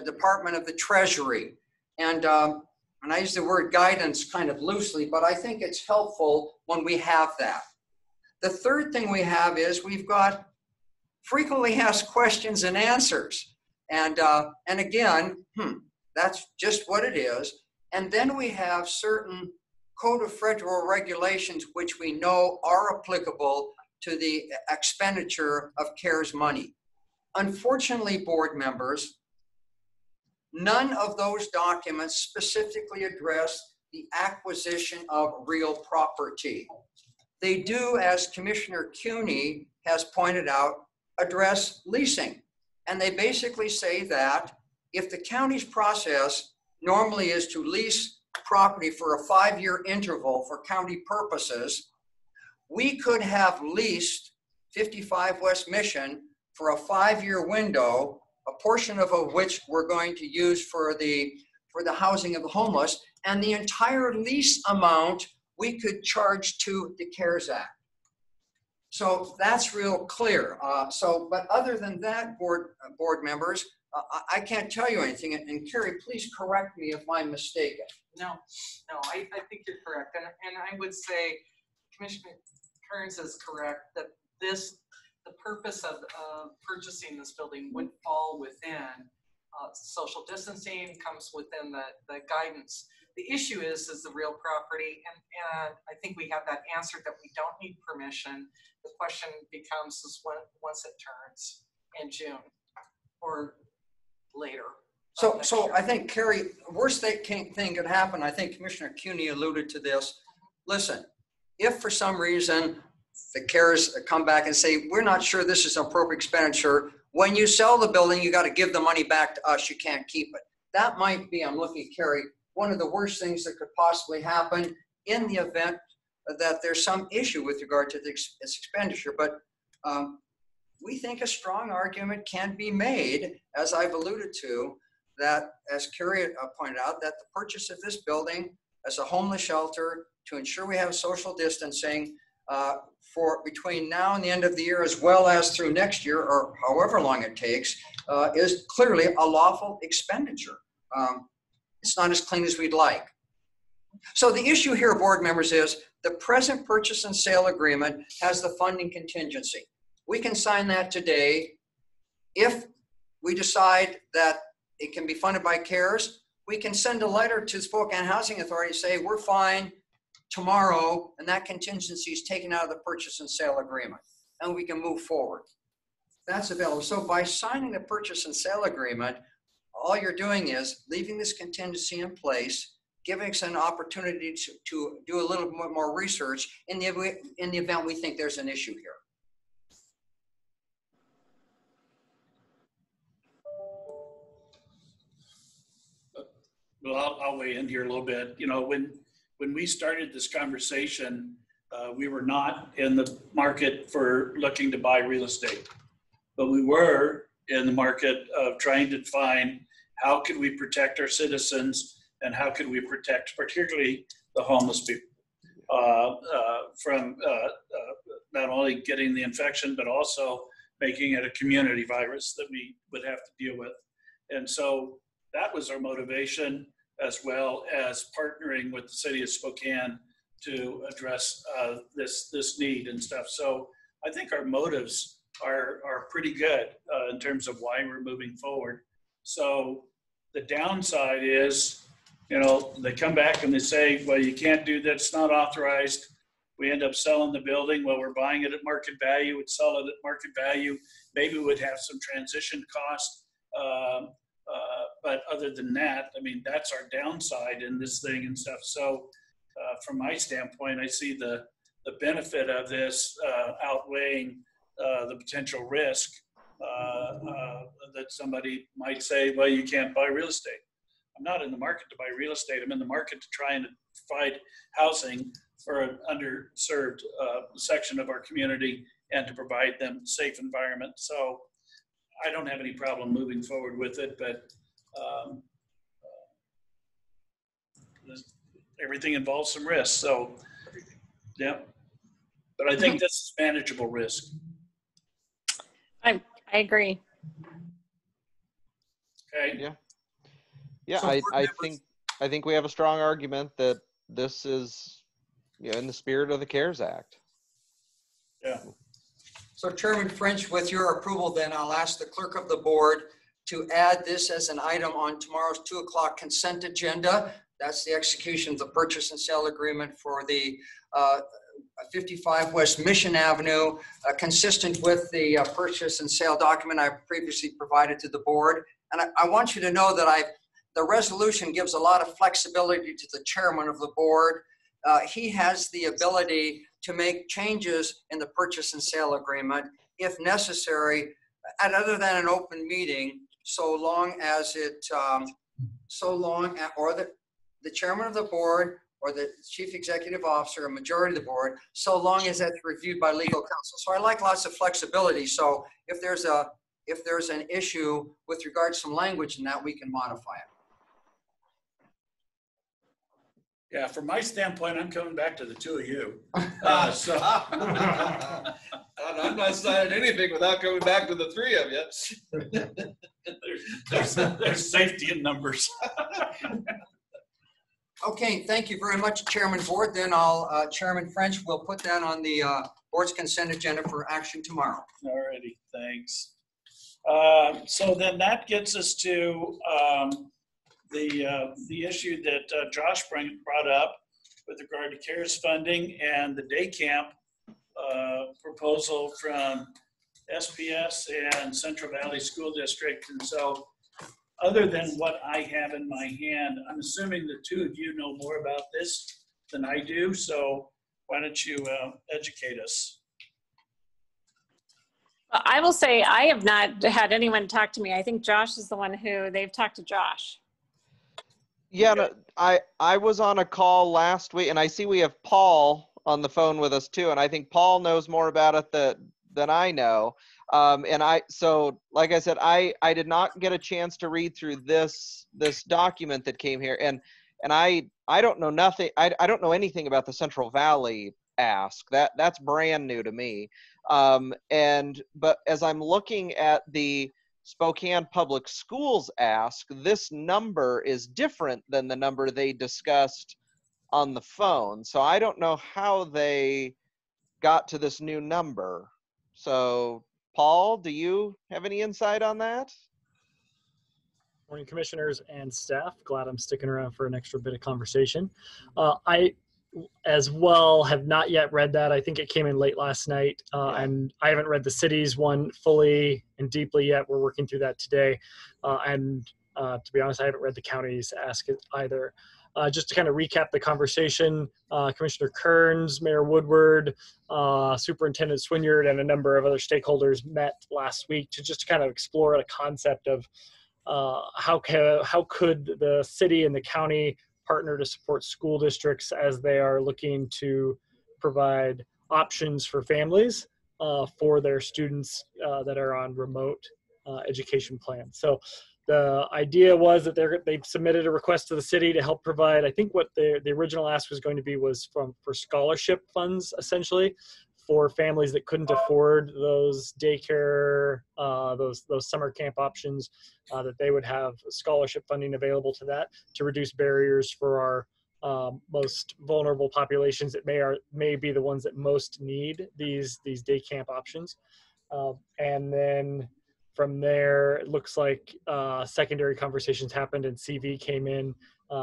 [SPEAKER 11] Department of the Treasury. And I use the word guidance kind of loosely, but I think it's helpful when we have that. The third thing we have is we've got frequently asked questions and answers. And again, that's just what it is. And then we have certain Code of Federal Regulations, which we know are applicable to the expenditure of CARES money. Unfortunately, board members, none of those documents specifically address the acquisition of real property. They do, as Commissioner Cuny has pointed out, address leasing. And they basically say that if the county's process normally is to lease property for a 5-year interval for county purposes, we could have leased 55 West Mission for a 5-year window, a portion of which we're going to use for the housing of the homeless, and the entire lease amount we could charge to the CARES Act. So that's real clear. But other than that, board members, I can't tell you anything. And Carrie, please correct me if I'm mistaken.
[SPEAKER 10] No, I think you're correct. And I would say Commissioner Kearns is correct that the purpose of purchasing this building would fall within social distancing, comes within the guidance. The issue is the real property, and I think we have that answered that we don't need permission. The question becomes once it turns in June or later.
[SPEAKER 11] So I think, Carrie, worst thing could happen, I think Commissioner Cuny alluded to this. Listen, if for some reason the CARES come back and say, we're not sure this is an appropriate expenditure, when you sell the building, you got to give the money back to us. You can't keep it. That might be, I'm looking at Carrie, one of the worst things that could possibly happen in the event that there's some issue with regard to this expenditure. But we think a strong argument can be made, as I've alluded to, that, as Carrie pointed out, that the purchase of this building as a homeless shelter to ensure we have social distancing for between now and the end of the year, as well as through next year, or however long it takes, is clearly a lawful expenditure. It's not as clean as we'd like. So the issue here, board members, is the present purchase and sale agreement has the funding contingency. We can sign that today. If we decide that it can be funded by CARES, we can send a letter to the Spokane Housing Authority to say we're fine tomorrow, and that contingency is taken out of the purchase and sale agreement, and we can move forward. That's available. So by signing the purchase and sale agreement, all you're doing is leaving this contingency in place, giving us an opportunity to do a little bit more research in the event we think there's an issue here.
[SPEAKER 1] Well, I'll weigh in here a little bit. You know, when we started this conversation, we were not in the market for looking to buy real estate, but we were in the market of trying to find how could we protect our citizens and how could we protect particularly the homeless people from not only getting the infection, but also making it a community virus that we would have to deal with. And so that was our motivation, as well as partnering with the city of Spokane to address this need and stuff. So I think our motives are pretty good in terms of why we're moving forward. So the downside is, you know, they come back and they say, well, you can't do that, it's not authorized. We end up selling the building. Well, we're buying it at market value, we'd sell it at market value. Maybe we'd have some transition cost. But other than that, I mean, that's our downside in this thing and stuff. So from my standpoint, I see the benefit of this outweighing the potential risk that somebody might say, well, you can't buy real estate. I'm not in the market to buy real estate. I'm in the market to try and provide housing for an underserved section of our community and to provide them a safe environment. So I don't have any problem moving forward with it, but everything involves some risk. So, yeah, but I think this is manageable risk.
[SPEAKER 6] I agree.
[SPEAKER 1] Okay.
[SPEAKER 2] Yeah. Yeah,
[SPEAKER 4] So
[SPEAKER 2] I think we have a strong argument that this is, you know, in the spirit of the CARES Act.
[SPEAKER 1] Yeah.
[SPEAKER 11] So Chairman French, with your approval, then I'll ask the clerk of the board to add this as an item on tomorrow's 2 o'clock consent agenda. That's the execution of the purchase and sale agreement for the 55 West Mission Avenue, consistent with the purchase and sale document I previously provided to the board. And I want you to know that the resolution gives a lot of flexibility to the chairman of the board. He has the ability to make changes in the purchase and sale agreement if necessary, at other than an open meeting, so long as it, or the chairman of the board or the chief executive officer, a majority of the board, so long as that's reviewed by legal counsel. So I like lots of flexibility. So if there's an issue with regard to some language in that, we can modify it.
[SPEAKER 1] Yeah, from my standpoint, I'm coming back to the two of you. So
[SPEAKER 12] I'm not signing anything without coming back to the three of you.
[SPEAKER 1] there's safety in numbers.
[SPEAKER 11] Okay, thank you very much, Chairman Board. Then Chairman French will put that on the board's consent agenda for action tomorrow.
[SPEAKER 1] Alrighty, thanks. So then that gets us to the issue that Josh brought up with regard to CARES funding and the day camp proposal from SPS and Central Valley School District. And so other than what I have in my hand, I'm assuming the two of you know more about this than I do. So why don't you educate us?
[SPEAKER 6] I will say I have not had anyone talk to me. I think Josh is the one who they've talked to Josh.
[SPEAKER 2] Yeah, no, I was on a call last week, and I see we have Paul on the phone with us too, and I think Paul knows more about it than I know. So like I said, I did not get a chance to read through this document that came here, and I don't know nothing. I don't know anything about the Central Valley ask. That's brand new to me. But as I'm looking at the Spokane Public Schools ask, this number is different than the number they discussed on the phone. So I don't know how they got to this new number. So Paul, do you have any insight on that?
[SPEAKER 13] Morning, commissioners and staff. Glad I'm sticking around for an extra bit of conversation. I, as well, have not yet read that. I think it came in late last night, and I haven't read the city's one fully and deeply yet. We're working through that today. To be honest, I haven't read the county's ask either. Just to kind of recap the conversation, Commissioner Kearns, Mayor Woodward, Superintendent Swinyard, and a number of other stakeholders met last week to just kind of explore the concept of how could the city and the county partner to support school districts as they are looking to provide options for families for their students that are on remote education plans. So the idea was that they've submitted a request to the city to help provide, I think what the original ask was going to be was for scholarship funds, essentially, for families that couldn't afford those daycare, those summer camp options, that they would have scholarship funding available to that to reduce barriers for our most vulnerable populations that may be the ones that most need these day camp options. And then from there, it looks like secondary conversations happened and CV came in.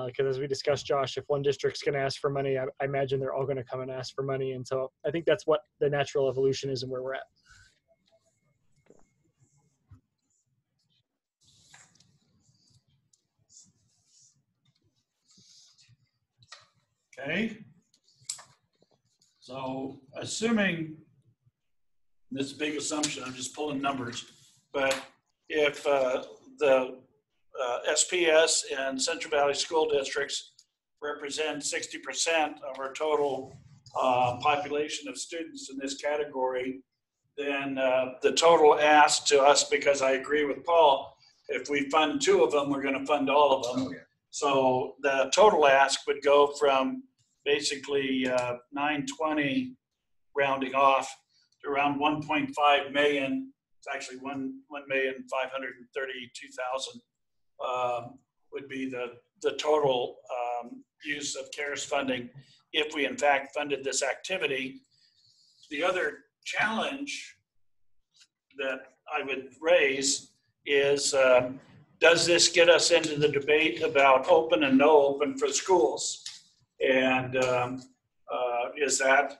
[SPEAKER 13] Because as we discussed, Josh, if one district's going to ask for money, I imagine they're all going to come and ask for money. And so I think that's what the natural evolution is and where we're at.
[SPEAKER 1] Okay. So assuming this big assumption, I'm just pulling numbers, but if the SPS and Central Valley school districts represent 60% of our total population of students in this category, then the total ask to us, because I agree with Paul, if we fund 2 of them, we're going to fund all of them. So the total ask would go from basically 920 rounding off to around 1.5 million. It's actually 1,532,000 would be the total use of CARES funding if we in fact funded this activity. The other challenge that I would raise is, does this get us into the debate about open and no open for schools? And is that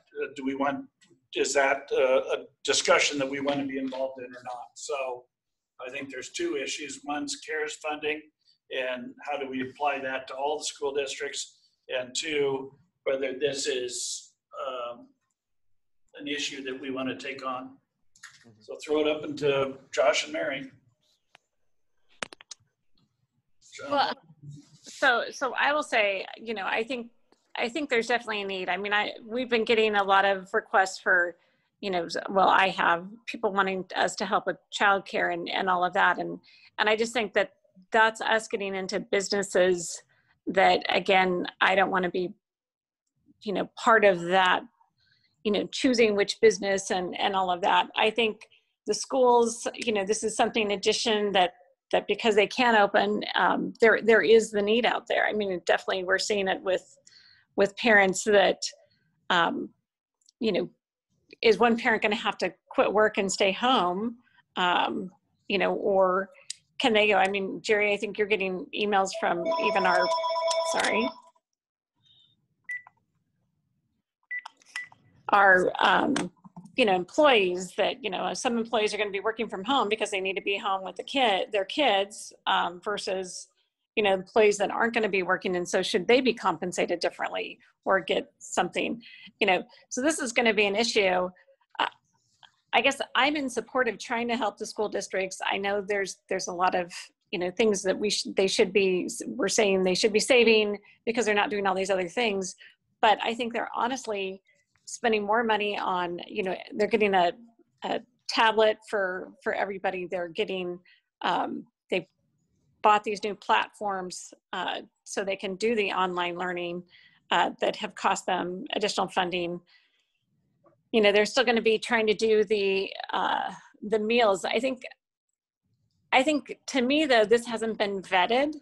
[SPEAKER 1] a discussion that we want to be involved in or not? So I think there's 2 issues. One's CARES funding and how do we apply that to all the school districts? And 2, whether this is an issue that we want to take on. So throw it up into Josh and Mary.
[SPEAKER 6] Well, so I will say, I think there's definitely a need. I mean, we've been getting a lot of requests for, I have people wanting us to help with childcare and all of that. And I just think that that's us getting into businesses that, again, I don't want to be, part of that, choosing which business and all of that. I think the schools, this is something in addition that because they can open, there is the need out there. I mean, definitely we're seeing it with parents that, is one parent going to have to quit work and stay home, or can they go? I mean, Jerry, I think you're getting emails from even our employees that, some employees are going to be working from home because they need to be home with their kids, versus, employees that aren't going to be working. And so should they be compensated differently or get something, so this is going to be an issue. I guess I'm in support of trying to help the school districts. I know there's a lot of, you know, things that we're saying they should be saving because they're not doing all these other things. But I think they're honestly spending more money on, you know, they're getting a tablet for everybody. They're getting, they bought these new platforms so they can do the online learning that have cost them additional funding. You know, they're still going to be trying to do the meals. I think to me though, this hasn't been vetted.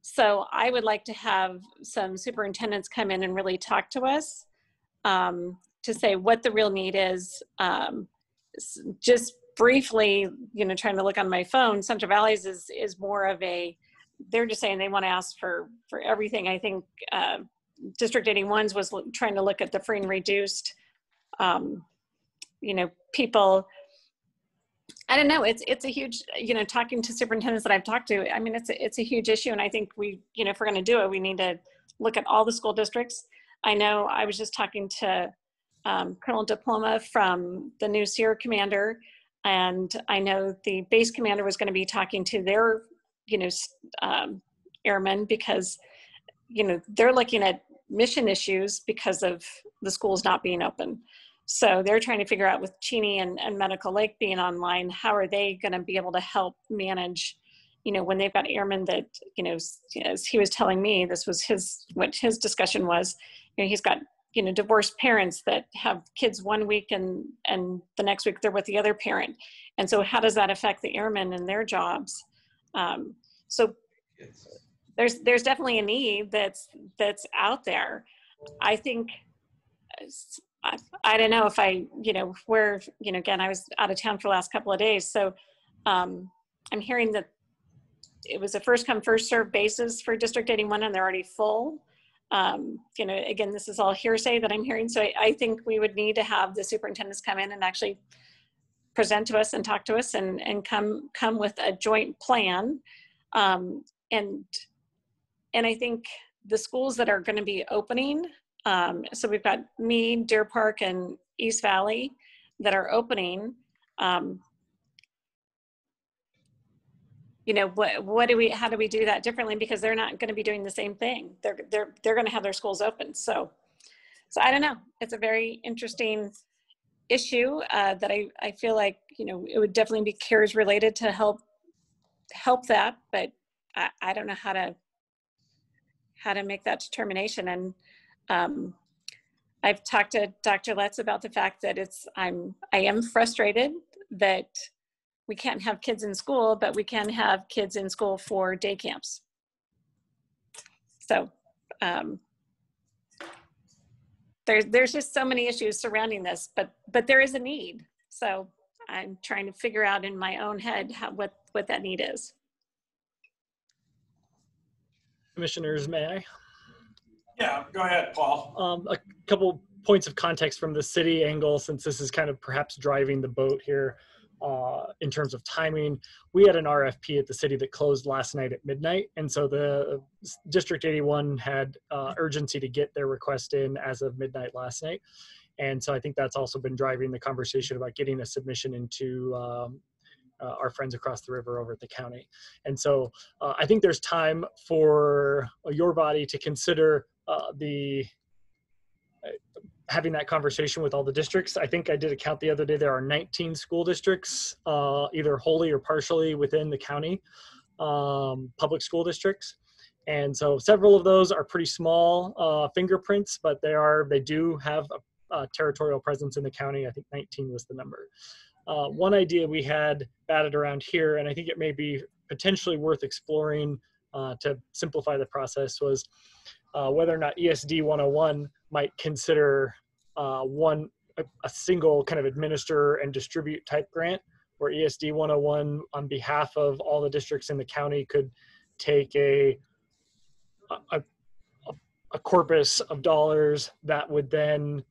[SPEAKER 6] So I would like to have some superintendents come in and really talk to us to say what the real need is. Just briefly, you know, trying to look on my phone, Central Valley's is more of a, they're just saying they want to ask for everything. I think District 81's was trying to look at the free and reduced. You know, people, I don't know, it's a huge, you know, talking to superintendents that I've talked to, I mean, it's a huge issue. And I think we, you know, if we're going to do it, we need to look at all the school districts. I know I was just talking to Colonel Diploma from the new Sierra Commander, and I know the base commander was going to be talking to their, you know, airmen, because, you know, they're looking at mission issues because of the schools not being open. So they're trying to figure out with Cheney and Medical Lake being online, how are they going to be able to help manage, you know, when they've got airmen that, you know, as he was telling me, this was what his discussion was, you know, he's got, you know, divorced parents that have kids one week and the next week they're with the other parent. And so how does that affect the airmen and their jobs? So there's definitely a need that's out there. I think, I don't know if you know, where, you know, again, I was out of town for the last couple of days. So I'm hearing that it was a first come, first served basis for District 81 and they're already full. You know, again, this is all hearsay that I'm hearing. So I think we would need to have the superintendents come in and actually present to us and talk to us and come with a joint plan. And I think the schools that are going to be opening, so we've got Meade, Deer Park, and East Valley that are opening. You know, how do we do that differently? Because they're not going to be doing the same thing. They're going to have their schools open. So I don't know. It's a very interesting issue that I feel like, you know, it would definitely be CARES related to help that, but I don't know how to make that determination. And I've talked to Dr. Letts about the fact that I am frustrated that we can't have kids in school, but we can have kids in school for day camps. So there's just so many issues surrounding this, but there is a need. So I'm trying to figure out in my own head what that need is.
[SPEAKER 13] Commissioners, may I?
[SPEAKER 1] Yeah, go ahead, Paul.
[SPEAKER 13] A couple points of context from the city angle, since this is kind of perhaps driving the boat here in terms of timing. We had an RFP at the city that closed last night at midnight. And so the District 81 had urgency to get their request in as of midnight last night. And so I think that's also been driving the conversation about getting a submission into our friends across the river over at the county. And so I think there's time for your body to consider having that conversation with all the districts. I think I did a count the other day. There are 19 school districts, either wholly or partially within the county, public school districts. And so several of those are pretty small fingerprints, but they do have a territorial presence in the county. I think 19 was the number. One idea we had batted around here, and I think it may be potentially worth exploring to simplify the process, was whether or not ESD 101 might consider a single kind of administer and distribute type grant, where ESD 101 on behalf of all the districts in the county could take a corpus of dollars that would then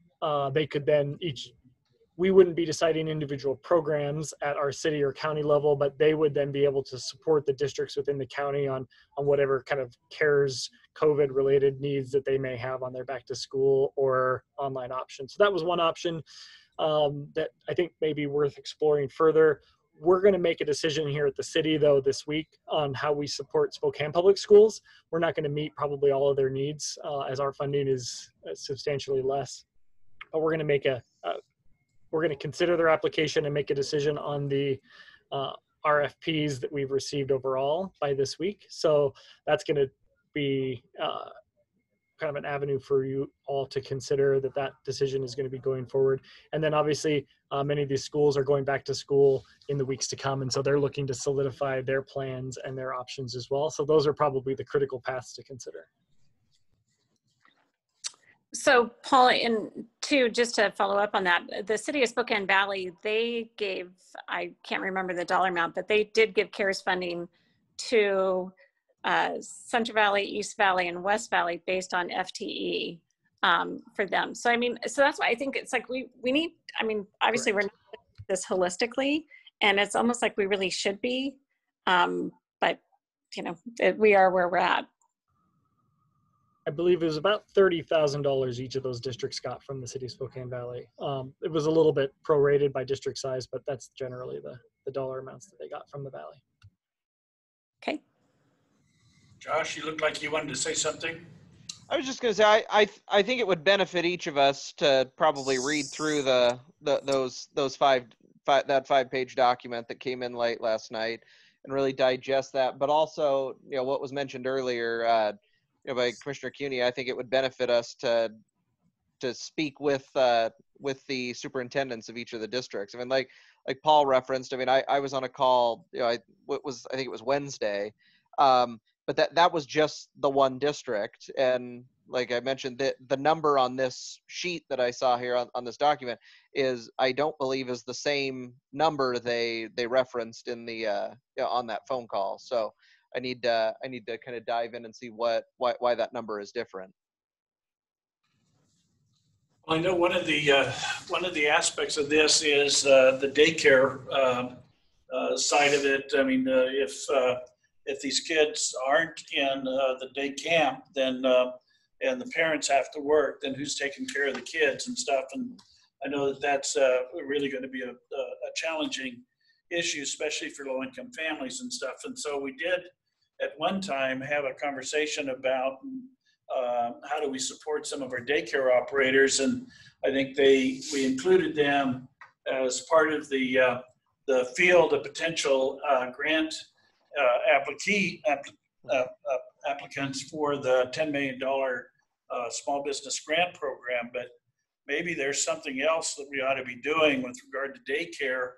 [SPEAKER 13] we wouldn't be deciding individual programs at our city or county level, but they would then be able to support the districts within the county on whatever kind of CARES COVID related needs that they may have on their back to school or online options. So that was one option. that I think may be worth exploring further. We're going to make a decision here at the city, though, this week on how we support Spokane Public Schools. We're not going to meet probably all of their needs as our funding is substantially less. But we're going to we're going to consider their application and make a decision on the RFPs that we've received overall by this week. So that's going to be kind of an avenue for you all to consider that decision is going to be going forward. And then obviously many of these schools are going back to school in the weeks to come. And so they're looking to solidify their plans and their options as well. So those are probably the critical paths to consider.
[SPEAKER 6] So Paul, and just to follow up on that, the city of Spokane Valley, they gave, I can't remember the dollar amount, but they did give CARES funding to Central Valley, East Valley, and West Valley based on FTE for them. So, I mean, so that's why I think it's like we need, I mean, obviously we're not doing this holistically, and it's almost like we really should be, but, you know, we are where we're at.
[SPEAKER 13] I believe it was about $30,000 each of those districts got from the city of Spokane Valley. It was a little bit prorated by district size, but that's generally the dollar amounts that they got from the valley.
[SPEAKER 6] Okay.
[SPEAKER 1] Josh, you look like you wanted to say something.
[SPEAKER 2] I was just going to say, I think it would benefit each of us to probably read through those that 5-page document that came in late last night and really digest that. But also, you know, what was mentioned earlier, by Commissioner Cuney, I think it would benefit us to speak with the superintendents of each of the districts. I mean, like Paul referenced, I mean, I was on a call, you know, I think it was Wednesday, but that was just the one district. And like I mentioned, the number on this sheet that I saw here on this document I don't believe is the same number they referenced in the on that phone call. So I need to kind of dive in and see why that number is different.
[SPEAKER 1] Well, I know one of the aspects of this is the daycare side of it. I mean, if these kids aren't in the day camp, then and the parents have to work, then who's taking care of the kids and stuff? And I know that's really going to be a challenging issue, especially for low-income families and stuff. And so we did at one time have a conversation about how do we support some of our daycare operators, and I think we included them as part of the field of potential grant applicants for the $10 million small business grant program. But maybe there's something else that we ought to be doing with regard to daycare,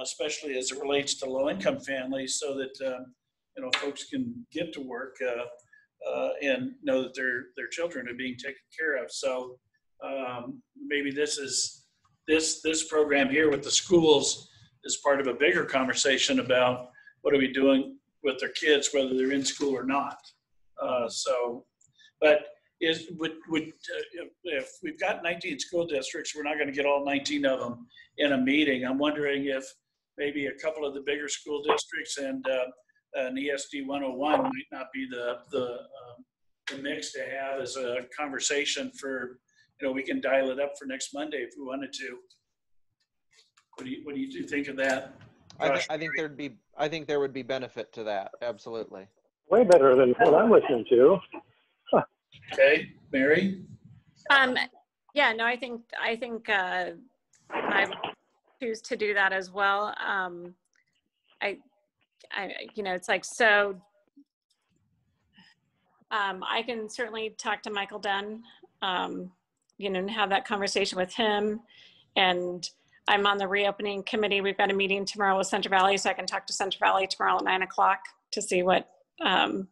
[SPEAKER 1] especially as it relates to low-income families, so that you know, folks can get to work and know that their children are being taken care of. So maybe this program here with the schools is part of a bigger conversation about what are we doing with their kids, whether they're in school or not. But if we've got 19 school districts, we're not going to get all 19 of them in a meeting. I'm wondering if maybe a couple of the bigger school districts and an ESD 101 might not be the mix to have as a conversation for, you know, we can dial it up for next Monday if we wanted to. What do you think of that?
[SPEAKER 2] I think there would be benefit to that. Absolutely.
[SPEAKER 14] Way better than what I'm listening to. Huh.
[SPEAKER 1] Okay, Mary.
[SPEAKER 6] Yeah, no, I think I would choose to do that as well. You know, it's like, so I can certainly talk to Michael Dunn, you know, and have that conversation with him. And I'm on the reopening committee. We've got a meeting tomorrow with Central Valley, so I can talk to Central Valley tomorrow at 9 o'clock to see what the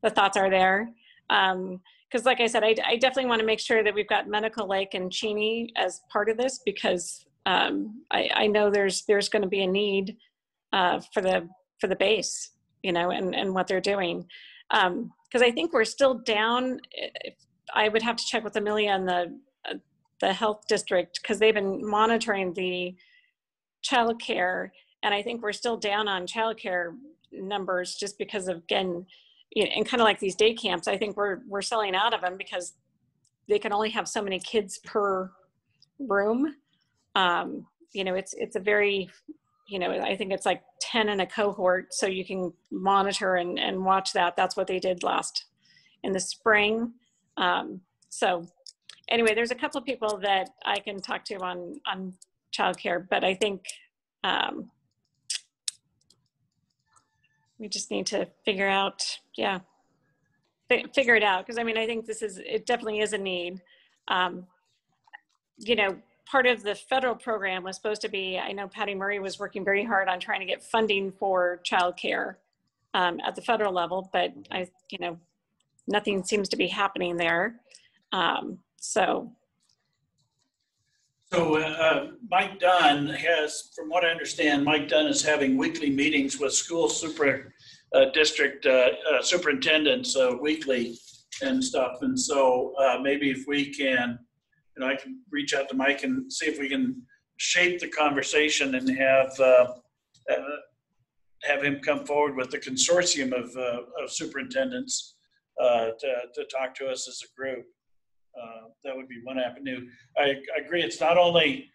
[SPEAKER 6] thoughts are there. Because like I said, I definitely want to make sure that we've got Medical Lake and Cheney as part of this, because I know there's going to be a need for the base, you know, and what they're doing. Because I think we're still down. I would have to check with Amelia and the health district, because they've been monitoring the childcare, and I think we're still down on childcare numbers just because of, again, you know, and kind of like these day camps, I think we're selling out of them because they can only have so many kids per room. You know, it's a very, you know, I think it's like 10 in a cohort, so you can monitor and watch that. That's what they did last in the spring. So anyway, there's a couple of people that I can talk to on childcare, but I think we just need to figure out, figure it out. Because I mean, I think it definitely is a need. You know, part of the federal program was supposed to be, I know Patty Murray was working very hard on trying to get funding for childcare at the federal level, but you know, nothing seems to be happening there. So
[SPEAKER 1] Mike Dunn has, from what I understand, Mike Dunn is having weekly meetings with school district superintendents weekly and stuff. And so maybe if we can, you know, I can reach out to Mike and see if we can shape the conversation and have him come forward with the consortium of superintendents to talk to us as a group. That would be one avenue. I agree. It's not only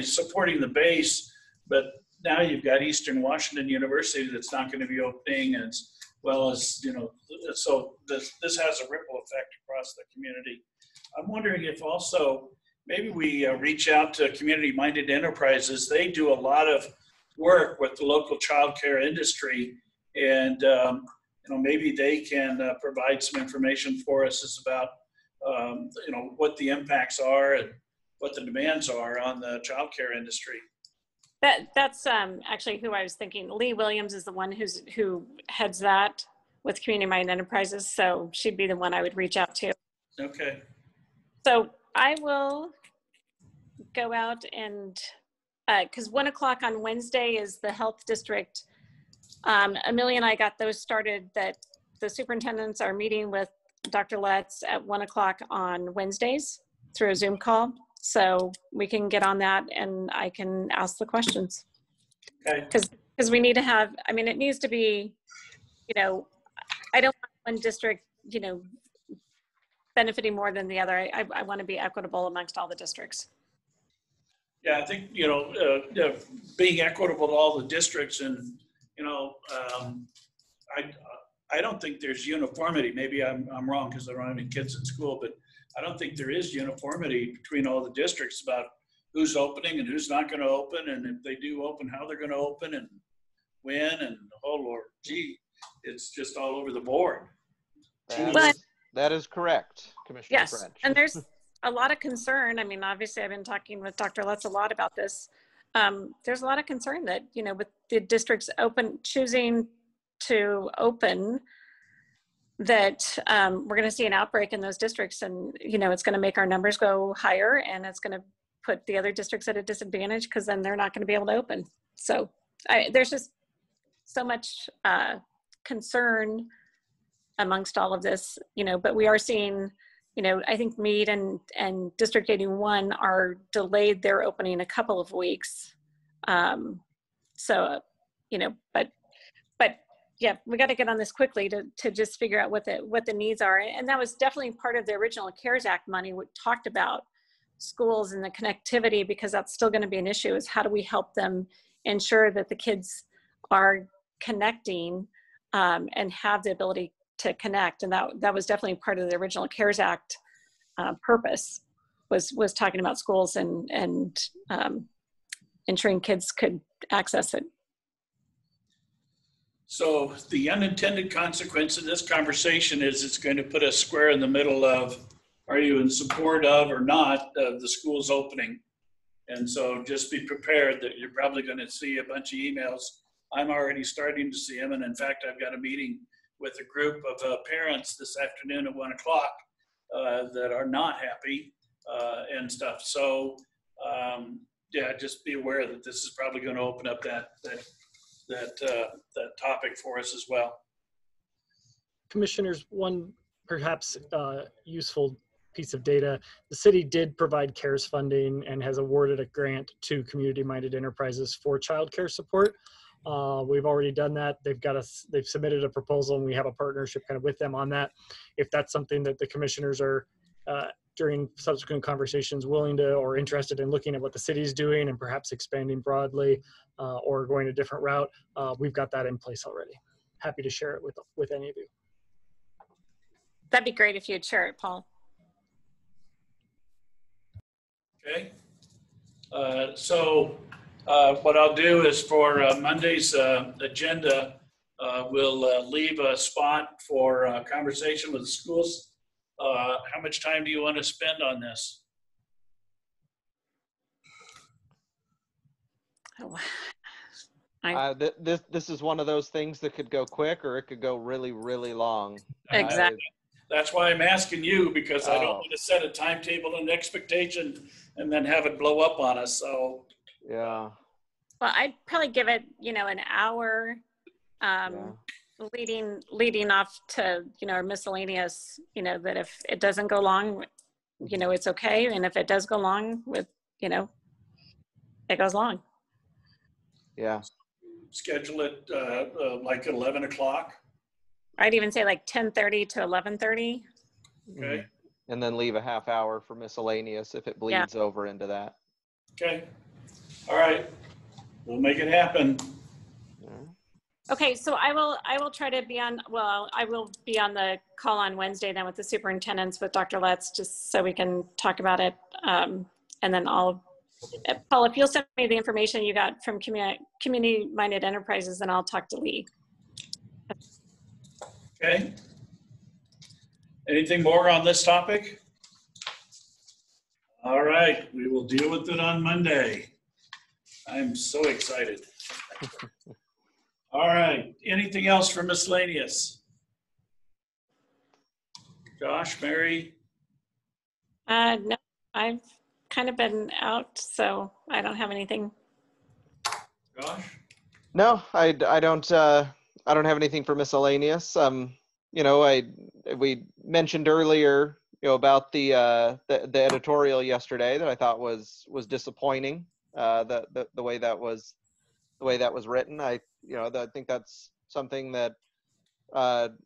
[SPEAKER 1] supporting the base, but now you've got Eastern Washington University that's not going to be opening, as well as, you know, so this has a ripple effect across the community. I'm wondering if also maybe we reach out to community-minded enterprises. They do a lot of work with the local childcare industry, and you know, maybe they can provide some information for us as about you know, what the impacts are and what the demands are on the childcare industry.
[SPEAKER 6] That's actually who I was thinking. Lee Williams is the one who heads that with Community Minded Enterprises, so she'd be the one I would reach out to.
[SPEAKER 1] Okay.
[SPEAKER 6] So I will go out and because 1 o'clock on Wednesday is the health district. Amelia and I got those started. That the superintendents are meeting with Dr. Letts at 1 o'clock on Wednesdays through a Zoom call. So we can get on that and I can ask the questions.
[SPEAKER 1] Okay.
[SPEAKER 6] Because we need to have, I mean, it needs to be, you know, I don't want one district, you know, benefiting more than the other. I want to be equitable amongst all the districts.
[SPEAKER 1] Yeah, I think, you know, being equitable to all the districts, and, you know, I don't think there's uniformity. Maybe I'm wrong because I don't have any kids in school, but I don't think there is uniformity between all the districts about who's opening and who's not going to open, and if they do open, how they're going to open and when, and oh Lord, gee, it's just all over the board.
[SPEAKER 2] That is correct, Commissioner
[SPEAKER 6] Yes,
[SPEAKER 2] French.
[SPEAKER 6] and there's a lot of concern. I mean, obviously I've been talking with Dr. Letts a lot about this. There's a lot of concern that, you know, with the districts choosing to open, that we're going to see an outbreak in those districts, and, you know, it's going to make our numbers go higher, and it's going to put the other districts at a disadvantage because then they're not going to be able to open. So there's just so much concern amongst all of this, you know, but we are seeing, you know, I think Meade and District 81 are delayed their opening a couple of weeks. So, you know, but yeah, we got to get on this quickly to just figure out what the needs are. And that was definitely part of the original CARES Act money. We talked about schools and the connectivity, because that's still going to be an issue, is how do we help them ensure that the kids are connecting and have the ability to connect. And that was definitely part of the original CARES Act purpose, was talking about schools and ensuring kids could access it.
[SPEAKER 1] So the unintended consequence of this conversation is it's going to put us square in the middle of, are you in support of or not of the schools opening? And so just be prepared that you're probably going to see a bunch of emails. I'm already starting to see them. And in fact, I've got a meeting with a group of parents this afternoon at 1 o'clock that are not happy and stuff. So yeah, just be aware that this is probably going to open up that topic for us as well.
[SPEAKER 13] Commissioners, one perhaps useful piece of data: the city did provide CARES funding and has awarded a grant to community-minded enterprises for childcare support. We've already done that. They've submitted a proposal, and we have a partnership kind of with them on that. If that's something that the commissioners are during subsequent conversations willing to or interested in looking at what the city's doing and perhaps expanding broadly or going a different route, we've got that in place already. Happy to share it with any of you.
[SPEAKER 6] That'd be great if you'd share it, Paul.
[SPEAKER 1] Okay. So what I'll do is for Monday's agenda, we'll leave a spot for conversation with the schools. How much time do you want to spend on this?
[SPEAKER 2] This is one of those things that could go quick or it could go really, really long.
[SPEAKER 6] Exactly.
[SPEAKER 1] That's why I'm asking you, because I don't want to set a timetable and expectation and then have it blow up on us. So
[SPEAKER 2] yeah.
[SPEAKER 6] Well, I'd probably give it, an hour, leading off to, our miscellaneous, that if it doesn't go long, it's okay. And if it does go long it goes long.
[SPEAKER 2] Yeah.
[SPEAKER 1] Schedule it like 11 o'clock.
[SPEAKER 6] I'd even say like 10:30 to 11:30.
[SPEAKER 1] Okay.
[SPEAKER 2] And then leave a half hour for miscellaneous if it bleeds over into that.
[SPEAKER 1] Okay. All right. We'll make it happen.
[SPEAKER 6] Okay, so I will try to be on, I will be on the call on Wednesday then with the superintendents with Dr. Letts, just so we can talk about it. And then Paul, if you'll send me the information you got from community-minded enterprises, then I'll talk to Lee.
[SPEAKER 1] Okay. Anything more on this topic? All right, we will deal with it on Monday. I'm so excited. All right, anything else for miscellaneous? Josh, Mary?
[SPEAKER 6] No, I've kind of been out, so I don't have anything.
[SPEAKER 1] Josh?
[SPEAKER 2] No, I don't have anything for miscellaneous. We mentioned earlier, about the editorial yesterday that I thought was disappointing. The way that was written. I think that's something that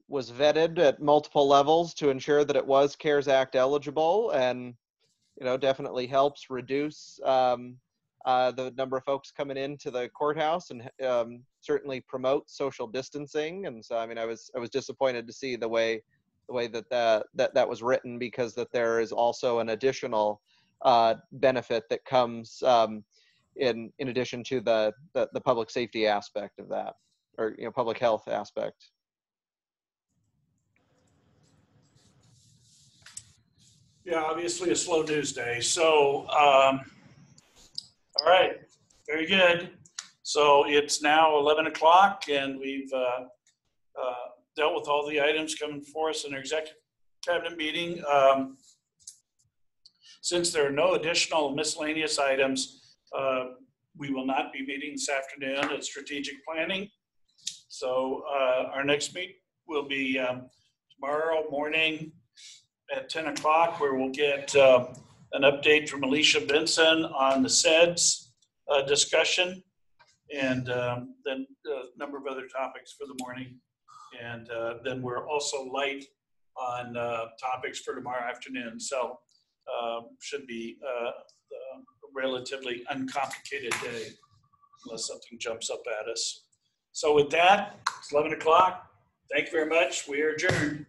[SPEAKER 2] was vetted at multiple levels to ensure that it was CARES Act eligible, and definitely helps reduce the number of folks coming into the courthouse, and certainly promote social distancing. And so, I was disappointed to see the way that was written, because that there is also an additional benefit that comes in addition to the public safety aspect of that, or public health aspect.
[SPEAKER 1] Yeah, obviously a slow news day. So, all right, very good. So it's now 11 o'clock, and we've dealt with all the items coming for us in our executive cabinet meeting. Since there are no additional miscellaneous items, we will not be meeting this afternoon at strategic planning. So our next meet will be tomorrow morning at 10 o'clock, where we'll get an update from Alicia Benson on the SEDS discussion, and then a number of other topics for the morning. And then we're also light on topics for tomorrow afternoon. So should be a relatively uncomplicated day, unless something jumps up at us. So with that, it's 11 o'clock. Thank you very much. We are adjourned.